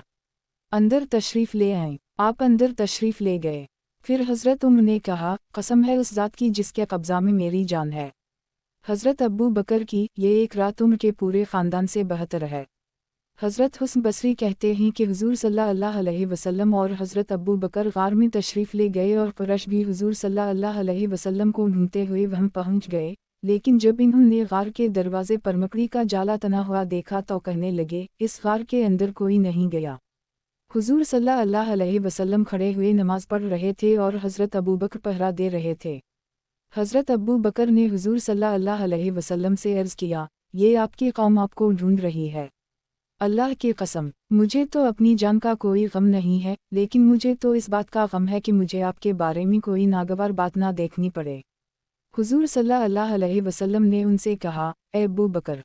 اندر تشریف لے آئیں۔ آپ اندر تشریف لے گئے۔ پھر حضرت عمر نے کہا قسم ہے اس ذات کی جس کے قبضہ میں میری جان ہے، حضرت ابو بکر کی یہ ایک رات عمر کے پورے خاندان سے بہتر ہے۔ حضرت حسن بصری کہتے ہیں کہ حضور صلی اللہ علیہ وسلم اور حضرت ابو بکر غار میں تشریف لے گئے اور قریش بھی حضور صلی اللہ علیہ وسلم کو ڈھونڈتے ہوئے وہاں پہنچ گئے، لیکن جب انہوں نے غار کے دروازے پر مکڑی کا جالا تنا ہوا دیکھا تو کہنے لگے اس غار کے اندر کوئی نہیں گیا۔ حضور صلی اللہ علیہ وسلم کھڑے ہوئے نماز پڑھ رہے تھے اور حضرت ابو بکر پہرا دے رہے تھے۔ حضرت ابو بکر نے حضور صلی اللہ علیہ وسلم سے عرض کیا یہ آپ کی قوم آپ کو ڈھونڈ رہی ہے، اللہ کی قسم مجھے تو اپنی جان کا کوئی غم نہیں ہے، لیکن مجھے تو اس بات کا غم ہے کہ مجھے آپ کے بارے میں کوئی ناگوار بات نہ دیکھنی پڑے۔ حضور صلی اللہ علیہ وسلم نے ان سے کہا اے ابو بکر،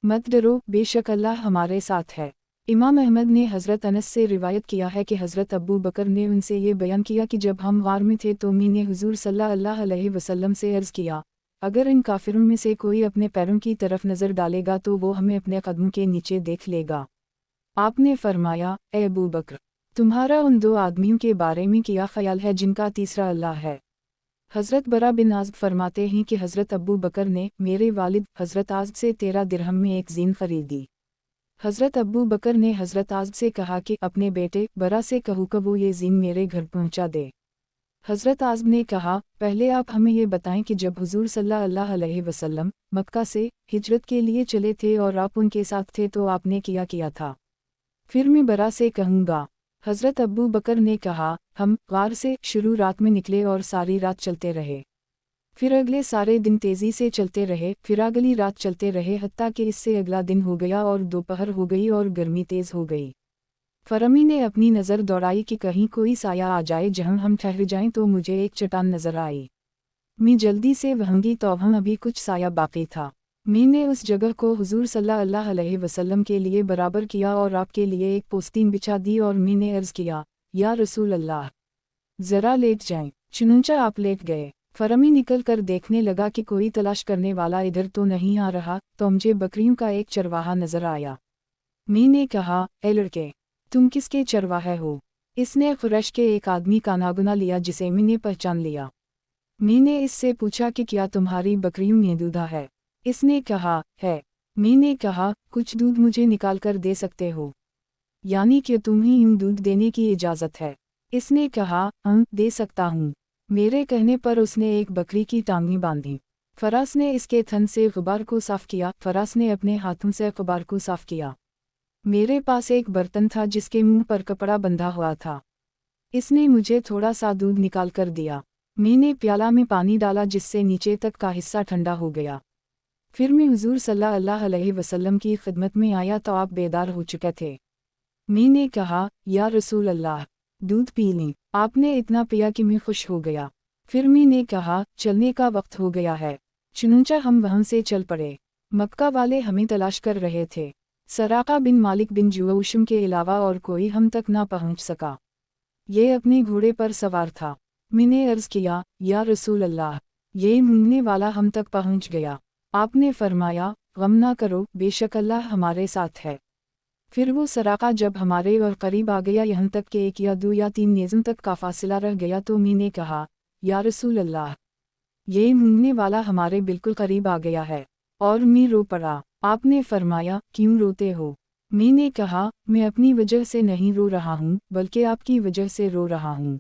مت ڈرو، بے شک اللہ ہمارے ساتھ ہے۔ امام احمد نے حضرت انس سے روایت کیا ہے کہ حضرت ابو بکر نے ان سے یہ بیان کیا کہ جب ہم غار میں تھے تو میں نے حضور صلی اللہ علیہ وسلم سے عرض کیا اگر ان کافروں میں سے کوئی اپنے پیروں کی طرف نظر ڈالے گا تو وہ ہمیں اپنے قدموں کے نیچے دیکھ لے گا۔ آپ نے فرمایا، اے ابو بکر، تمہارا ان دو آدمیوں کے بارے میں کیا خیال ہے جن کا تیسرا اللہ ہے؟ حضرت برا بن عازب فرماتے ہیں کہ حضرت ابو بکر نے میرے والد حضرت عازب سے 13 درہم میں ایک زین خریدی۔ حضرت ابو بکر نے حضرت عازب سے کہا کہ اپنے بیٹے برا سے کہو کہ وہ یہ زین میرے گھر پہنچا دے۔ حضرت عازب نے کہا، پہلے آپ ہمیں یہ بتائیں کہ جب حضور صلی اللہ علیہ وسلم مکہ سے ہجرت کے لیے چلے تھے اور آپ ان کے ساتھ تھے تو آپ نے کیا تھا؟ پھر میں برا سے کہوں گا۔ حضرت ابو بکر نے کہا، ہم غار سے شروع رات میں نکلے اور ساری رات چلتے رہے، پھر اگلے سارے دن تیزی سے چلتے رہے، پھر اگلی رات چلتے رہے حتیٰ کہ اس سے اگلا دن ہو گیا اور دوپہر ہو گئی اور گرمی تیز ہو گئی۔ فرمی نے اپنی نظر دوڑائی کہ کہیں کوئی سایہ آ جائے جہاں ہم ٹھہر جائیں تو مجھے ایک چٹان نظر آئی۔ میں جلدی سے وہاں گئی تو وہاں ابھی کچھ سایہ باقی تھا۔ میں نے اس جگہ کو حضور صلی اللہ علیہ وسلم کے لیے برابر کیا اور آپ کے لیے ایک پوستین بچھا دی اور میں نے عرض کیا، یا رسول اللہ، ذرا لیٹ جائیں۔ چنانچہ آپ لیٹ گئے۔ فرمی نکل کر دیکھنے لگا کہ کوئی تلاش کرنے والا ادھر تو نہیں آ رہا تو مجھے بکریوں کا ایک چرواہا نظر آیا۔ میں نے کہا، اے لڑکے، تم کس کے چرواہے ہو؟ اس نے قریش کے ایک آدمی کا ناگنا لیا جسے میں نے پہچان لیا۔ میں نے اس سے پوچھا کہ کیا تمہاری بکریوں میں دودھا ہے؟ اس نے کہا، ہے۔ میں نے کہا، کچھ دودھ مجھے نکال کر دے سکتے ہو؟ یعنی کہ تمہیں یوں دودھ دینے کی اجازت ہے؟ اس نے کہا، دے سکتا ہوں۔ میرے کہنے پر اس نے ایک بکری کی ٹانگیں باندھی۔ فراس نے اس کے تھن سے غبار کو صاف کیا، فراس نے اپنے ہاتھوں سے غبار کو صاف کیا۔ میرے پاس ایک برتن تھا جس کے منہ پر کپڑا بندھا ہوا تھا۔ اس نے مجھے تھوڑا سا دودھ نکال کر دیا۔ میں نے پیالہ میں پانی ڈالا جس سے نیچے تک کا حصہ ٹھنڈا ہو گیا۔ پھر میں حضور صلی اللہ علیہ وسلم کی خدمت میں آیا تو آپ بیدار ہو چکے تھے۔ میں نے کہا، یا رسول اللہ، دودھ پی لیں۔ آپ نے اتنا پیا کہ میں خوش ہو گیا۔ پھر میں نے کہا، چلنے کا وقت ہو گیا ہے۔ چنانچہ ہم وہاں سے چل پڑے۔ مکہ والے ہمیں تلاش کر رہے تھے۔ سراقہ بن مالک بن جوشم کے علاوہ اور کوئی ہم تک نہ پہنچ سکا۔ یہ اپنے گھوڑے پر سوار تھا۔ میں نے عرض کیا، یا رسول اللہ، یہ مونگنے والا ہم تک پہنچ گیا۔ آپ نے فرمایا، غم نہ کرو، بے شک اللہ ہمارے ساتھ ہے۔ پھر وہ سراقہ جب ہمارے اور قریب آ گیا یہاں تک کہ 1 یا 2 یا 3 نیزوں تک کا فاصلہ رہ گیا تو میں نے کہا، یا رسول اللہ، یہ مونگنے والا ہمارے بالکل قریب آ گیا ہے، اور میں رو پڑا۔ آپ نے فرمایا، کیوں روتے ہو؟ میں نے کہا، میں اپنی وجہ سے نہیں رو رہا ہوں بلکہ آپ کی وجہ سے رو رہا ہوں۔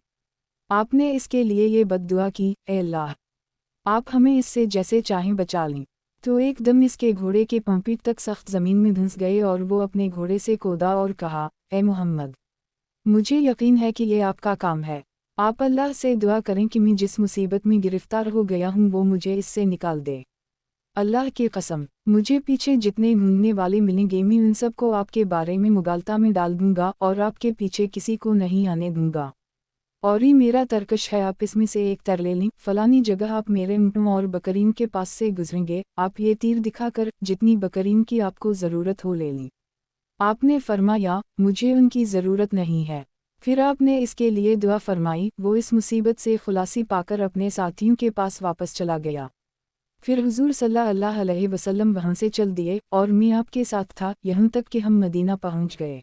آپ نے اس کے لیے یہ بد دعا کی، اے اللہ، آپ ہمیں اس سے جیسے چاہیں بچا لیں۔ تو ایک دم اس کے گھوڑے کے پمپیٹ تک سخت زمین میں دھنس گئے اور وہ اپنے گھوڑے سے کودا اور کہا، اے محمد، مجھے یقین ہے کہ یہ آپ کا کام ہے۔ آپ اللہ سے دعا کریں کہ میں جس مصیبت میں گرفتار ہو گیا ہوں وہ مجھے اس سے نکال دے۔ اللہ کی قسم، مجھے پیچھے جتنے ڈھونڈنے والے ملیں گے میں ان سب کو آپ کے بارے میں مغالطہ میں ڈال دوں گا اور آپ کے پیچھے کسی کو نہیں آنے دوں گا۔ اور یہ میرا ترکش ہے، آپ اس میں سے ایک تر لے لیں، فلانی جگہ آپ میرے اونٹوں اور بکرین کے پاس سے گزریں گے، آپ یہ تیر دکھا کر جتنی بکرین کی آپ کو ضرورت ہو لے لیں۔ آپ نے فرمایا، مجھے ان کی ضرورت نہیں ہے۔ پھر آپ نے اس کے لیے دعا فرمائی، وہ اس مصیبت سے خلاصی پا کر اپنے ساتھیوں کے پاس واپس چلا گیا۔ پھر حضور صلی اللہ علیہ وسلم وہاں سے چل دیے اور میں آپ کے ساتھ تھا یہاں تک کہ ہم مدینہ پہنچ گئے۔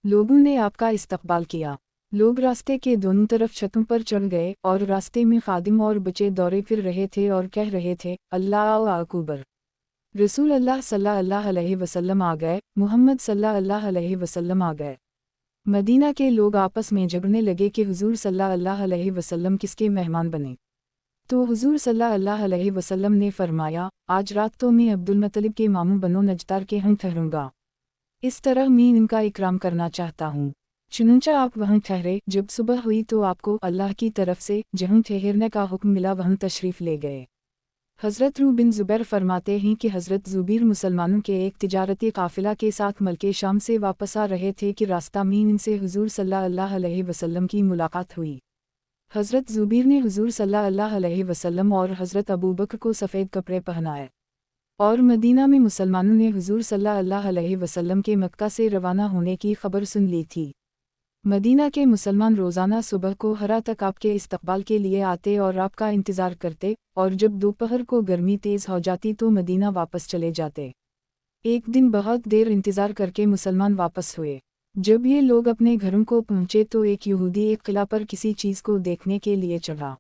لوگوں نے آپ کا استقبال کیا۔ لوگ راستے کے دونوں طرف چھتوں پر چڑھ گئے اور راستے میں خادم اور بچے دورے پھر رہے تھے اور کہہ رہے تھے، اللہ اکبر۔ رسول اللہ صلی اللہ علیہ وسلم آ گئے، محمد صلی اللہ علیہ وسلم آ گئے۔ مدینہ کے لوگ آپس میں جھگڑنے لگے کہ حضور صلی اللہ علیہ وسلم کس کے مہمان بنے۔ تو حضور صلی اللہ علیہ وسلم نے فرمایا، آج رات تو میں عبد المطلب کے ماموں بنو نجار کے ہاں ٹھہروں گا، اس طرح میں ان کا اکرام کرنا چاہتا ہوں۔ چنانچہ آپ وہاں ٹھہرے۔ جب صبح ہوئی تو آپ کو اللہ کی طرف سے جہاں ٹھہرنے کا حکم ملا وہاں تشریف لے گئے۔ حضرت رو بن زبیر فرماتے ہیں کہ حضرت زبیر مسلمانوں کے ایک تجارتی قافلہ کے ساتھ ملک شام سے واپس آ رہے تھے کہ راستہ میں ان سے حضور صلی اللہ علیہ وسلم کی ملاقات ہوئی۔ حضرت زبیر نے حضور صلی اللہ علیہ وسلم اور حضرت ابو بکر کو سفید کپڑے پہنائے، اور مدینہ میں مسلمانوں نے حضور صلی اللہ علیہ وسلم کے مکہ سے روانہ ہونے کی خبر سن لی تھی۔ मदीना के मुसलमान रोज़ाना सुबह को हरा तक आपके इस्तकबाल के लिए आते और आपका इंतज़ार करते, और जब दोपहर को गर्मी तेज़ हो जाती तो मदीना वापस चले जाते। एक दिन बहुत देर इंतज़ार करके मुसलमान वापस हुए। जब ये लोग अपने घरों को पहुँचे तो एक यहूदी एक किला पर किसी चीज़ को देखने के लिए चढ़ा।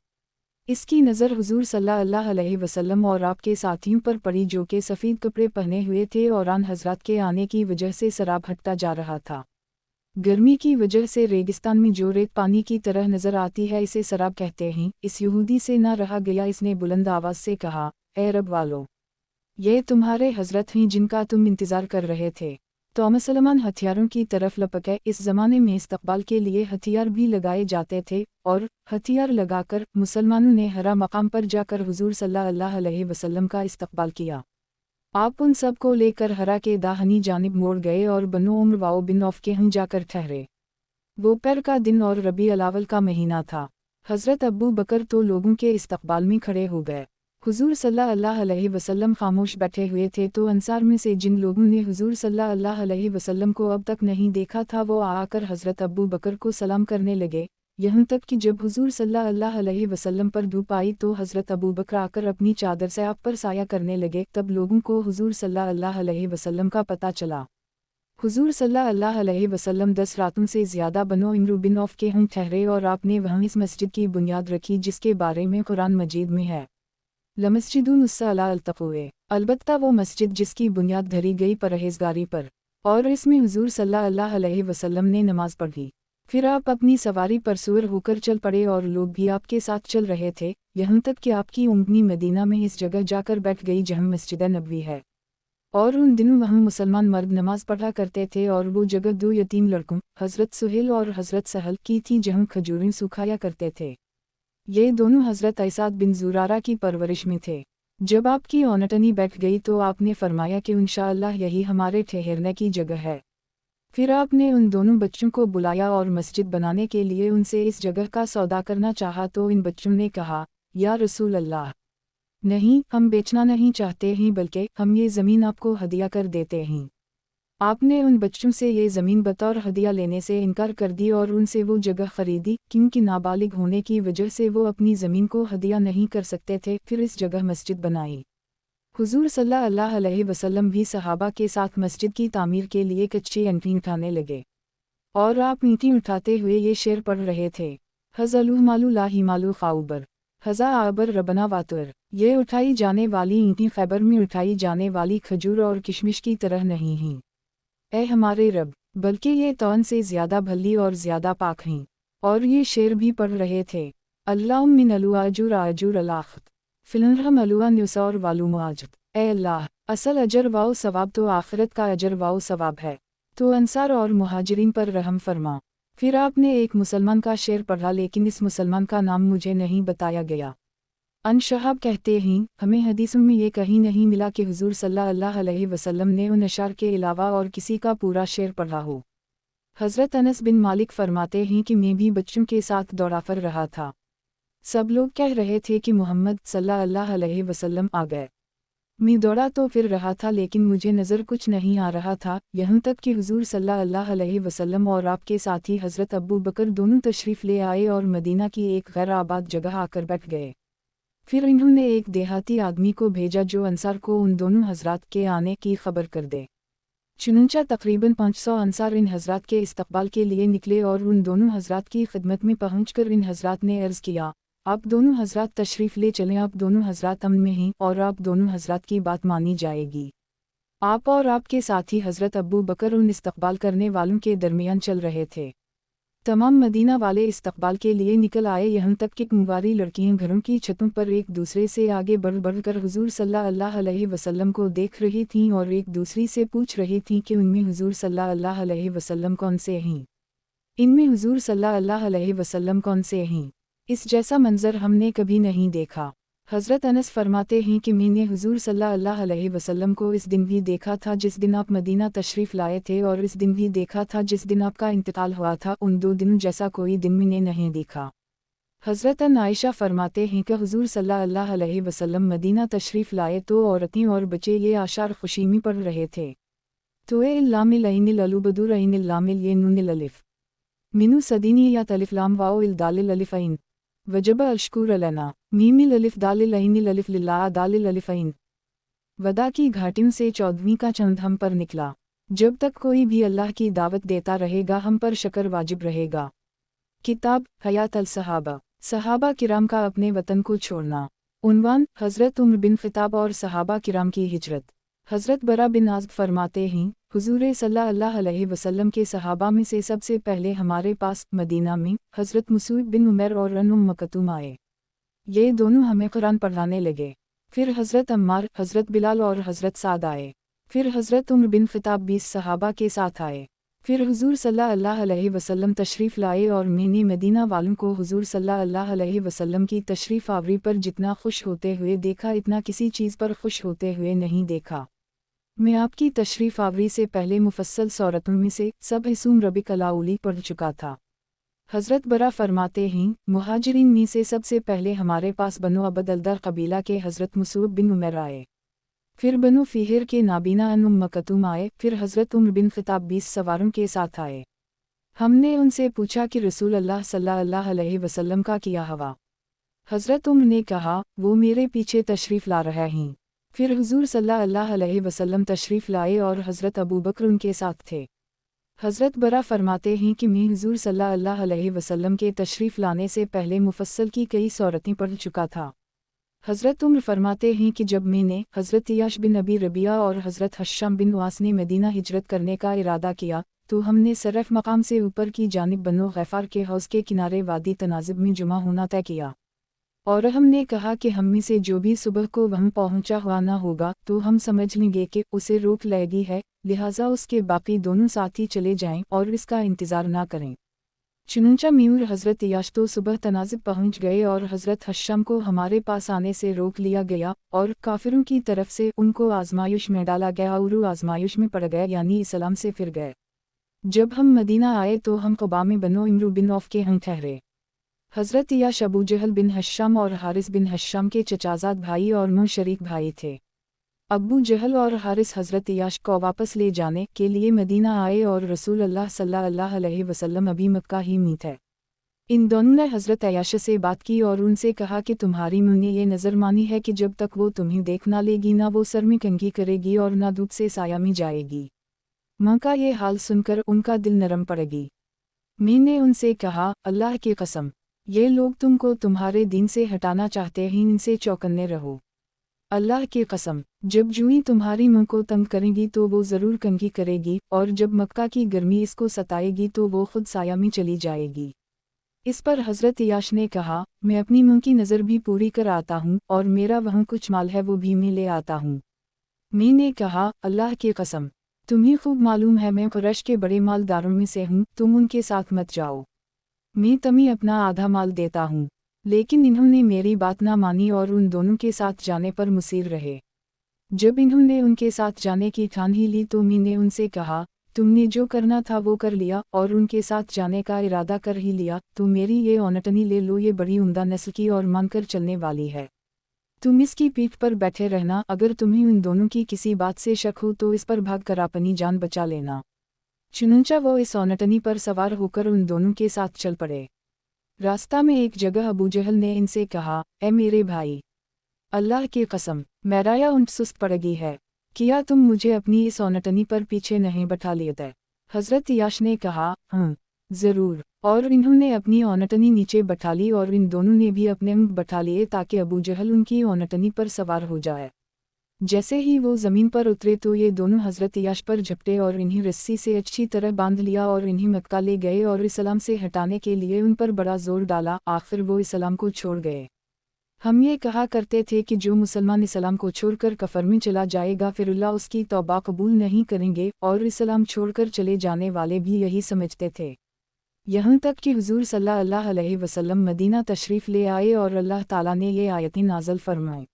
इसकी नज़र हुजूर सल्लल्लाहु अलैहि वसल्लम और आपके साथियों पर पड़ी जो कि सफ़ेद कपड़े पहने हुए थे और आन हज़रात के आने की वजह से सराब हटता जा रहा था। गर्मी की वजह से रेगिस्तान में जो रेत पानी की तरह नज़र आती है इसे सराब कहते हैं। इस यहूदी से ना रहा गया, इसने बुलंद आवाज़ से कहा, ए अरब वालों, ये तुम्हारे हज़रत हैं जिनका तुम इंतज़ार कर रहे थे। तो मुसलमान हथियारों की तरफ लपके। इस ज़माने में इस्तकबाल के लिए हथियार भी लगाए जाते थे, और हथियार लगाकर मुसलमानों ने हरा मकाम पर जाकर हुजूर सल्लल्लाहु अलैहि वसल्लम का इस्तकबाल किया। आप उन सब को लेकर हरा के दाहिनी जानिब मोड़ गए और बनो उम्र वाओ बिन औफ के यहाँ जाकर ठहरे। दोपहर का दिन और रबी अलावल का महीना था। हज़रत अबू बकर तो लोगों के इस्तकबाल में खड़े हो गए। हुजूर सल्लल्लाहु अलैहि वसल्लम खामोश बैठे हुए थे तो अंसार में से जिन लोगों ने हुजूर सल्लल्लाहु अलैहि वसल्लम को अब तक नहीं देखा था वो आकर हज़रत अबू बकर को सलाम करने लगे, यहाँ तक कि जब हुजूर सल्लल्लाहु अलैहि वसल्लम पर धूप आई तो हज़रत अबू बकर आकर अपनी चादर से आप पर साया करने लगे। तब लोगों को हुजूर सल्लल्लाहु अलैहि वसल्लम का पता चला। हुजूर सल्लल्लाहु अलैहि वसल्लम 10 रातों से ज़्यादा बनो इमरू बिन औफ के यहाँ ठहरे और आपने वहाँ इस मस्जिद की बुनियाद रखी जिसके बारे में कुरान मजीद में है, लमस्जिदुन उस्सिसत अला तक़वा, अलबत्ता वो मस्जिद जिसकी बुनियाद धरी गई परहेज़गारी पर, और इसमें हुजूर सल्लल्लाहु अलैहि वसल्लम ने नमाज पढ़ी। फिर आप अपनी सवारी पर सवार होकर चल पड़े और लोग भी आपके साथ चल रहे थे, यहाँ तक कि आपकी ऊँटनी मदीना में इस जगह जाकर बैठ गई जहाँ मस्जिद नबवी है। और उन दिनों वहाँ मुसलमान मर्द नमाज पढ़ा करते थे और वो जगह 2 यतीम लड़कों, हज़रत सुहेल और हज़रत सहल की थी जहाँ खजूरें सुखाया करते थे। ये दोनों हज़रत ऐसाद बिन ज़ुरारा की परवरिश में थे। जब आपकी औनटनी बैठ गई तो आपने फरमाया कि इंशाअल्लाह यही हमारे ठहरने की जगह है। फिर आपने उन दोनों बच्चों को बुलाया और मस्जिद बनाने के लिए उनसे इस जगह का सौदा करना चाहा तो इन बच्चों ने कहा, या रसूल अल्लाह, नहीं, हम बेचना नहीं चाहते हैं बल्कि हम ये ज़मीन आपको हदिया कर देते हैं। आपने उन बच्चों से ये ज़मीन बतौर हदिया लेने से इनकार कर दी और उनसे वो जगह खरीदी, क्योंकि नाबालिग होने की वजह से वो अपनी ज़मीन को हदिया नहीं कर सकते थे। फिर इस जगह मस्जिद बनाई। हुजूर सल्लल्लाहु अलैहि वसल्लम भी सहाबा के साथ मस्जिद की तामीर के लिए कच्ची ईंटें उठाने लगे, और आप ईंटें उठाते हुए ये शेर पढ़ रहे थे, हज़लु मालू ला हिमालू खाउबर, हज़ा आबर रबना वातर। ये उठाई जाने वाली ईंटें खैबर में उठाई जाने वाली खजूर और किशमिश की तरह नहीं हैं, ए हमारे रब, बल्कि ये तौन से ज़्यादा भली और ज़्यादा पाक हैं। और ये शेर भी पढ़ रहे थे, अल्लाहुम मिन अलुआ अजूर अजूर अलाख़त फ़िलहम अलुआ न्यूसौर वालू मुआजत। ए अल्लाह, असल अजर वाओ सवाब तो आखिरत का अजर वाओ सवाब है, तो अंसार और मुहाजिरीन पर रहम फरमा। फिर आपने एक मुसलमान का शेर पढ़ा, लेकिन इस मुसलमान का नाम मुझे नहीं बताया गया। शहाब कहते हैं, हमें हदीसों में ये कहीं नहीं मिला कि हुजूर सल्लल्लाहु अलैहि वसल्लम ने उन अशार के अलावा और किसी का पूरा शेर पढ़ा हो। हज़रत अनस बिन मालिक फरमाते हैं कि मैं भी बच्चों के साथ दौड़ाफर रहा था। सब लोग कह रहे थे कि मोहम्मद सल्लल्लाहु अलैहि वसल्लम आ गए। मैं दौड़ा तो फिर रहा था लेकिन मुझे नज़र कुछ नहीं आ रहा था, यहाँ तक कि हुजूर सल्लल्लाहु अलैहि वसल्लम और आपके साथी हज़रत अबू बकर दोनों तशरीफ़ ले आए और मदीना की एक गैर आबाद जगह आकर बैठ गए। फिर इन्होंने एक देहाती आदमी को भेजा जो अंसार को उन दोनों हज़रात के आने की खबर कर दे। चुनंचा तकरीबन 500 अंसार इन हज़रात के इस्तकबाल के लिए निकले और उन दोनों हज़रात की खिदमत में पहुंचकर इन हज़रात ने अर्ज़ किया, आप दोनों हज़रात तशरीफ़ ले चलें, आप दोनों हज़रात अमन में हैं और आप दोनों हज़रात की बात मानी जाएगी। आप और आपके साथी हज़रत अबू बकर उन इस्तकबाल करने वालों के दरमियान चल रहे थे। तमाम मदीना वाले इस्तकबाल के लिए निकल आए, यहाँ तक कि कुंवारी लड़कियां घरों की छतों पर एक दूसरे से आगे बढ़ बढ़कर हुजूर सल्लल्लाहु अलैहि वसल्लम को देख रही थीं और एक दूसरी से पूछ रही थीं कि उनमें हुजूर सल्लल्लाहु अलैहि वसल्लम कौन से हैं, इनमें हुजूर सल्लल्लाहु अलैहि वसल्लम कौन से हैं। इस जैसा मंजर हमने कभी नहीं देखा। हज़रत अनस फरमाते हैं कि मैंने हुजूर सल्लल्लाहु अलैहि वसल्लम को इस दिन भी देखा था जिस दिन आप मदीना तशरीफ़ लाए थे, और इस दिन भी देखा था जिस दिन आपका इंतकाल हुआ था। उन 2 दिनों जैसा कोई दिन मैंने नहीं देखा। हज़रत आयशा फरमाते हैं कि हुजूर सल्लल्लाहु अलैहि वसल्लम मदीना तशरीफ़ लाए तो औरतें और बच्चे ये आशार खुशी में पढ़ रहे थे, तो ए लामिल ऐनिल अलुबदुर ऐनिल लामिल ये नूनिल अलिफ, मिनु सदीनी या तलिफ लाम वाओ इल दालिल अलिफ़इन वजब अशकुर अलना मीमिल अलिफ दालिल अइनिल अलिफ लिल्ला दालिल अलिफ़इन। वदा की घाटियों से 14वीं का चंद हम पर निकला। जब तक कोई भी अल्लाह की दावत देता रहेगा हम पर शक्र वाजिब रहेगा। किताब हयात अल सहाबा, सहाबा किराम का अपने वतन को छोड़ना। उन्वान हज़रत उम्र बिन ख़िताब और सहाबा किराम की हिजरत। हज़रत बरा बिन आज़ब फरमाते हैं, हुज़ूर सल्लल्लाहु अलैहि वसल्लम के सहाबा में से सबसे पहले हमारे पास मदीना में हज़रत मुसूब बिन उमर और उम्म मकतूम आए। ये दोनों हमें कुरान पढ़ाने लगे। फिर हज़रत अम्मार, हज़रत बिलाल और हज़रत साद आए। फिर हज़रत उम्र बिन ख़िताब 20 सहाबा के साथ आए। फिर हुज़ूर सल्लल्लाहु अलैहि वसल्लम तशरीफ़ लाए और मैंने मदीना वालों को हुज़ूर सल्लल्लाहु अलैहि वसल्लम की तशरीफ़ आवरी पर जितना खुश होते हुए देखा इतना किसी चीज़ पर खुश होते हुए नहीं देखा। मैं आपकी तशरीफ़ आवरी से पहले मुफस्सल सूरतों में से सब हिस्सों रबिक अलाउली पढ़ चुका था। हज़रत बरा फरमाते हैं, मुहाजिरीन में से सबसे पहले हमारे पास बनो अबद अलदर कबीला के हज़रत मुसूब बिन उमर आए। फिर बनो फ़िहिर के नाबीना उम्म मकतूम आए। फिर हज़रत उम्र बिन ख़िताब 20 सवारों के साथ आए। हमने उनसे पूछा कि रसूल अल्लाह सल्लल्लाहु अलैहि वसल्लम का क्या हवा। हज़रत उम्र ने कहा, वो मेरे पीछे तशरीफ़ ला रहे हैं। फिर हुज़ूर सल्लल्लाहु अलैहि वसल्लम तशरीफ़ लाए और हज़रत अबू बकर उनके साथ थे। हज़रत बरा फरमाते हैं कि मैं हुज़ूर सल्लल्लाहु अलैहि वसल्लम के तशरीफ़ लाने से पहले मुफस्सल की कई सूरतें पढ़ चुका था। हज़रत उम्र फरमाते हैं कि जब मैंने हज़रत याश बिन अबी रबिया और हज़रत हश्शाम बिन वास ने मदीना हिजरत करने का इरादा किया तो हमने सरफ मकाम से ऊपर की जानिब बनो गफ़ार के हौज़ के किनारे वादी तनाज़िब में जुमा होना तय किया। और हमने कहा कि हम में से जो भी सुबह को वहाँ पहुँचा हुआ ना होगा तो हम समझ लेंगे कि उसे रोक लगेगी है, लिहाजा उसके बाकी दोनों साथी चले जाएं और इसका इंतज़ार ना करें। चुनंचा मीर हज़रत याश तो सुबह तनाज़िब पहुँच गए और हज़रत हश्शाम को हमारे पास आने से रोक लिया गया और काफिरों की तरफ से उनको आज़माइश में डाला गया और वो आज़माइश में पड़ गए यानी इस्लाम से फिर गए। जब हम मदीना आए तो हम क़ुबा में बनो इमरू बिन औफ के हम ठहरे। हज़रत याश अबू जहल बिन हश्शाम और हारिस बिन हश्शाम के चचाज़ाद भाई और मुशरीक भाई थे। अबू जहल और हारिस हज़रत याश को वापस ले जाने के लिए मदीना आए और रसूल अल्लाह सल्लल्लाहु अलैहि वसल्लम अभी मक्का ही में थे। इन दोनों ने हज़रत याश से बात की और उनसे कहा कि तुम्हारी मुँह ने ये नज़र मानी है कि जब तक वो तुम्हें देख ना लेगी ना वो सर में कंघी करेगी और ना धूप से साया में जाएगी। माँ का ये हाल सुनकर उनका दिल नरम पड़ेगी। मैंने उनसे कहा, अल्लाह की कसम, ये लोग तुमको तुम्हारे दीन से हटाना चाहते हैं, इनसे चौकन्ने रहो। अल्लाह की कसम, जब जूई तुम्हारी मुँह को तंग करेगी तो वो ज़रूर कंघी करेगी और जब मक्का की गर्मी इसको सताएगी तो वो खुद साया में चली जाएगी। इस पर हज़रत याश ने कहा, मैं अपनी मुँह की नज़र भी पूरी कर आता हूँ और मेरा वहाँ कुछ माल है वो भी मैं ले आता हूँ। मैंने कहा, अल्लाह की कसम, तुम्हें खूब मालूम है मैं कुरैश के बड़े मालदारों में से हूँ, तुम उनके साथ मत जाओ। मैं तुम्हें अपना आधा माल देता हूँ। लेकिन इन्होंने मेरी बात ना मानी और उन दोनों के साथ जाने पर मुसीर रहे। जब इन्होंने उनके साथ जाने की ठान ही ली तो मैंने उनसे कहा, तुमने जो करना था वो कर लिया और उनके साथ जाने का इरादा कर ही लिया तो मेरी ये औनटनी ले लो, ये बड़ी उम्दा नस्ल की और मानकर चलने वाली है। तुम इसकी पीठ पर बैठे रहना, अगर तुम्हें उन दोनों की किसी बात से शक हो तो इस पर भाग कर अपनी जान बचा लेना। चुनंचा वो इस औनटनी पर सवार होकर उन दोनों के साथ चल पड़े। रास्ता में एक जगह अबू जहल ने इनसे कहा, ए मेरे भाई, अल्लाह की कसम, मेरा या ऊँट सुस्त पड़गी है, क्या तुम मुझे अपनी इस औनटनी पर पीछे नहीं बैठा लेते? हज़रत याश ने कहा, हाँ ज़रूर, और इन्होंने अपनी औनटनी नीचे बैठा ली और इन दोनों ने भी अपने ऊँट बैठा लिए ताकि अबू जहल उनकी औनटनी पर सवार हो जाए। जैसे ही वो ज़मीन पर उतरे तो ये दोनों हज़रत याश पर झपटे और इन्हीं रस्सी से अच्छी तरह बांध लिया और इन्हीं मक्का ले गए और इस्लाम से हटाने के लिए उन पर बड़ा ज़ोर डाला। आखिर वो इस्लाम को छोड़ गए। हम ये कहा करते थे कि जो मुसलमान इस्लाम को छोड़कर कफर में चला जाएगा फिर अल्लाह उसकी तौबा कबूल नहीं करेंगे, और इस्लाम छोड़कर चले जाने वाले भी यही समझते थे। यहाँ तक कि हुज़ूर सल्लल्लाहु अलैहि वसल्लम मदीना तशरीफ़ ले आए और अल्लाह ताला ने ये आयतें नाज़िल फरमाई।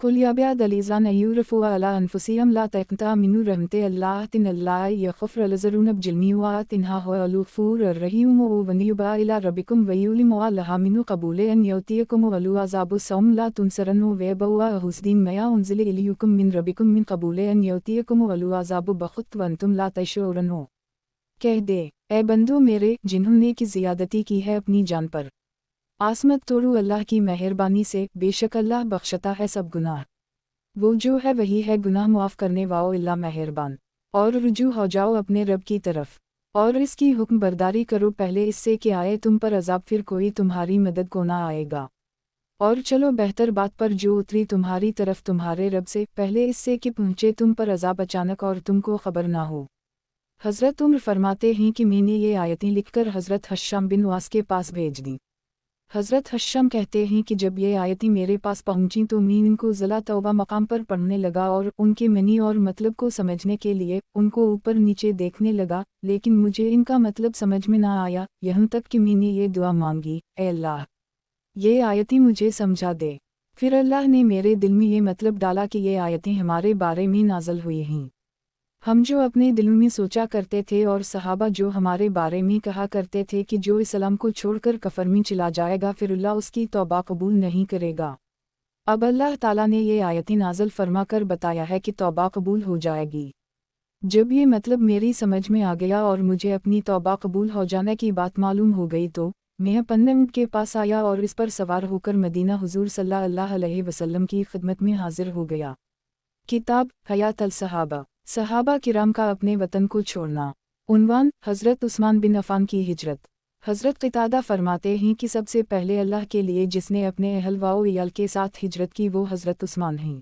कुल या बिअदलिज़ान युरफ़ू अला अनफुसिहिम ला तक़नतु रहमति अल्लाह इन्नल्लाह यग़फ़िरु लिज़ुनूब जमीआ इन्नहु हुवल गफ़ूरुर रहीम वनिबा इला रब्बिकुम वयुलिमु लहा मिन क़बूल अन युतियकुम वलु अज़ाबु सौम ला तुनसरनु वयबवा हुस्दीन मया उनज़िल इलैकुम मिन रब्बिकुम मिन क़बूल अन युतियकुम वलु अज़ाबु बख़्त व अंतुम ला तशऊरुन। कह दे, ए बंदो मेरे जिन्होंने की ज़ियादती की है अपनी जान पर, आसमत तोड़ो अल्लाह की मेहरबानी से, बेशक अल्लाह बख्शता है सब गुनाह। वो जो है वही है गुनाह मुआफ़ करने वाओ अल्लाह मेहरबान। और रुजू हो जाओ अपने रब की तरफ, और इसकी हुक्म बरदारी करो पहले इससे कि आए तुम पर अजाब, फिर कोई तुम्हारी मदद को ना आएगा। और चलो बेहतर बात पर जो उतरी तुम्हारी तरफ तुम्हारे रब से, पहले इससे कि पहुँचे तुम पर अजाब अचानक और तुमको खबर ना हो। हज़रत उम्र फरमाते हैं कि मैंने ये आयतें लिखकर हज़रत हश्शाम बिन वास के पास भेज दी। हज़रत हश्शाम कहते हैं कि जब ये आयतें मेरे पास पहुंची तो मैं इनको ज़ला तौबा मकाम पर पढ़ने लगा और उनके मनी और मतलब को समझने के लिए उनको ऊपर नीचे देखने लगा, लेकिन मुझे इनका मतलब समझ में ना आया, यहाँ तक कि मैंने ये दुआ मांगी, ए अल्लाह ये आयतें मुझे समझा दे। फिर अल्लाह ने मेरे दिल में ये मतलब डाला कि ये आयतें हमारे बारे में नाज़िल हुई हैं। हम जो अपने दिलों में सोचा करते थे और सहाबा जो हमारे बारे में कहा करते थे कि जो इस्लाम को छोड़कर कफर में चला जाएगा फिर अल्लाह उसकी तौबा कबूल नहीं करेगा। अब अल्लाह ताला ने ये आयतें नाज़िल फरमाकर बताया है कि तौबा कबूल हो जाएगी। जब ये मतलब मेरी समझ में आ गया और मुझे अपनी तौबा कबूल हो जाने की बात मालूम हो गई तो मैं अपने ऊँट के पास आया और इस पर सवार होकर मदीना हुजूर सल्लल्लाहु अलैहि वसल्लम की खिदमत में हाजिर हो गया। किताब हयात अल सहाबा, सहाबा किराम का अपने वतन को छोड़ना। उन्वान हज़रत उस्मान बिन अफ़ान की हिजरत। हज़रत क़तादा फरमाते हैं कि सबसे पहले अल्लाह के लिए जिसने अपने अहल व इयाल के साथ हिजरत की वो हज़रत उस्मान हैं।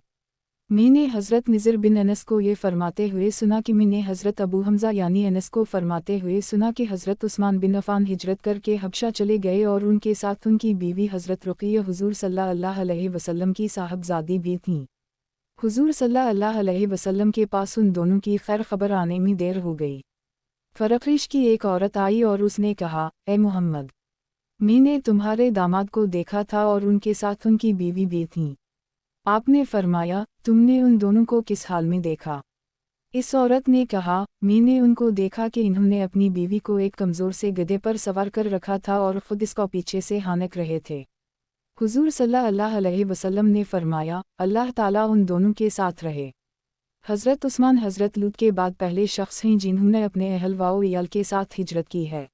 मैंने हज़रत निज़र बिन अनस को ये फरमाते हुए सुना कि मैंने हज़रत अबू हमज़ा यानी अनस को फरमाते हुए सुना कि हज़रत उस्मान बिन अफ़ान हिजरत करके हबशा चले गए और उनके साथ उनकी बीवी हज़रत रुक़िया हुज़ूर सल्लल्लाहु अलैहि वसल्लम की साहबजादी भी थीं। हुज़ूर सल्लल्लाहु अलैहि वसल्लम के पास उन दोनों की खैर खबर आने में देर हो गई। फ़रक़ीश की एक औरत आई और उसने कहा, ए मोहम्मद, मैंने तुम्हारे दामाद को देखा था और उनके साथ उनकी बीवी भी थीं। आपने फरमाया, तुमने उन दोनों को किस हाल में देखा? इस औरत ने कहा, मैंने उनको देखा कि इन्होंने अपनी बीवी को एक कमज़ोर से गधे पर सवार कर रखा था और ख़ुद इसको पीछे से हानक रहे थे। हुज़ूर सल्लल्लाहु अलैहि वसल्लम ने फरमाया, अल्लाह ताला उन दोनों के साथ रहे। हज़रत उस्मान हज़रत लूत के बाद पहले शख्स हैं जिन्होंने अपने अहल व इयाल के साथ हिजरत की है।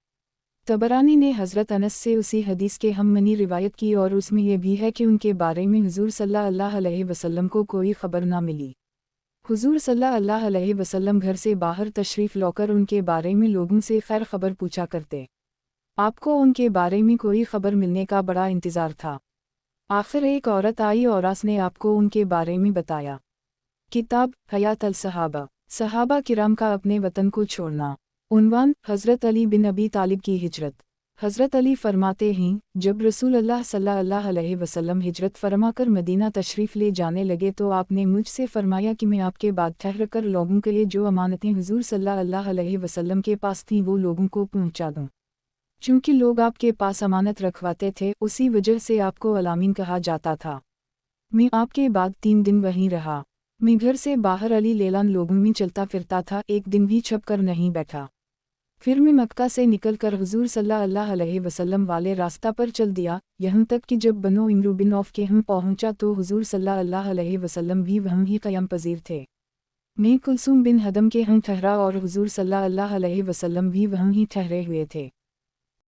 तबरानी ने हज़रत अनस से उसी हदीस के हम मनी रिवायत की और उसमें यह भी है कि उनके बारे में हुज़ूर सल्लल्लाहु अलैहि वसल्लम को कोई ख़बर ना मिली। हुज़ूर सल्लल्लाहु अलैहि वसल्लम घर से बाहर तशरीफ़ लाकर उनके बारे में लोगों से खैर खबर पूछा करते। आपको उनके बारे में कोई ख़बर मिलने का बड़ा इंतज़ार था। आखिर एक औरत आई और उसने आपको उनके बारे में बताया। किताब हयात अल सहाबा, सहाबा किराम का अपने वतन को छोड़ना। उन्वान हज़रत अली बिन अबी तालिब की हिजरत। हज़रत अली फरमाते हैं, जब रसूल अल्लाह सल्लल्लाहु अलैहि वसल्लम हिजरत फरमाकर मदीना तशरीफ़ ले जाने लगे तो आपने मुझसे फरमाया कि मैं आपके बाद ठहर कर लोगों के लिए जो अमानतें हुज़ूर सल्लल्लाहु अलैहि वसल्लम के पास थीं वो लोगों को पहुँचा दूँ। चूँकि लोग आपके पास अमानत रखवाते थे उसी वजह से आपको अलामीन कहा जाता था। मैं आपके बाद 3 दिन वहीं रहा। मैं घर से बाहर अली लेलान लोगों में चलता फिरता था, एक दिन भी छुप कर नहीं बैठा। फिर मैं मक्का से निकलकर हुज़ूर सल्लल्लाहु अलैहि वसल्लम वाले रास्ता पर चल दिया, यहाँ तक कि जब बनो इमरू बिन औफ के हम पहुँचा तो हुज़ूर सल्लल्लाहु अलैहि वसल्लम भी वहाँ ही क़याम पज़ीर थे। मैं कुलसूम बिन हदम के हम ठहरा और हुज़ूर सल्लल्लाहु अलैहि वसल्लम भी वहाँ ही ठहरे हुए थे।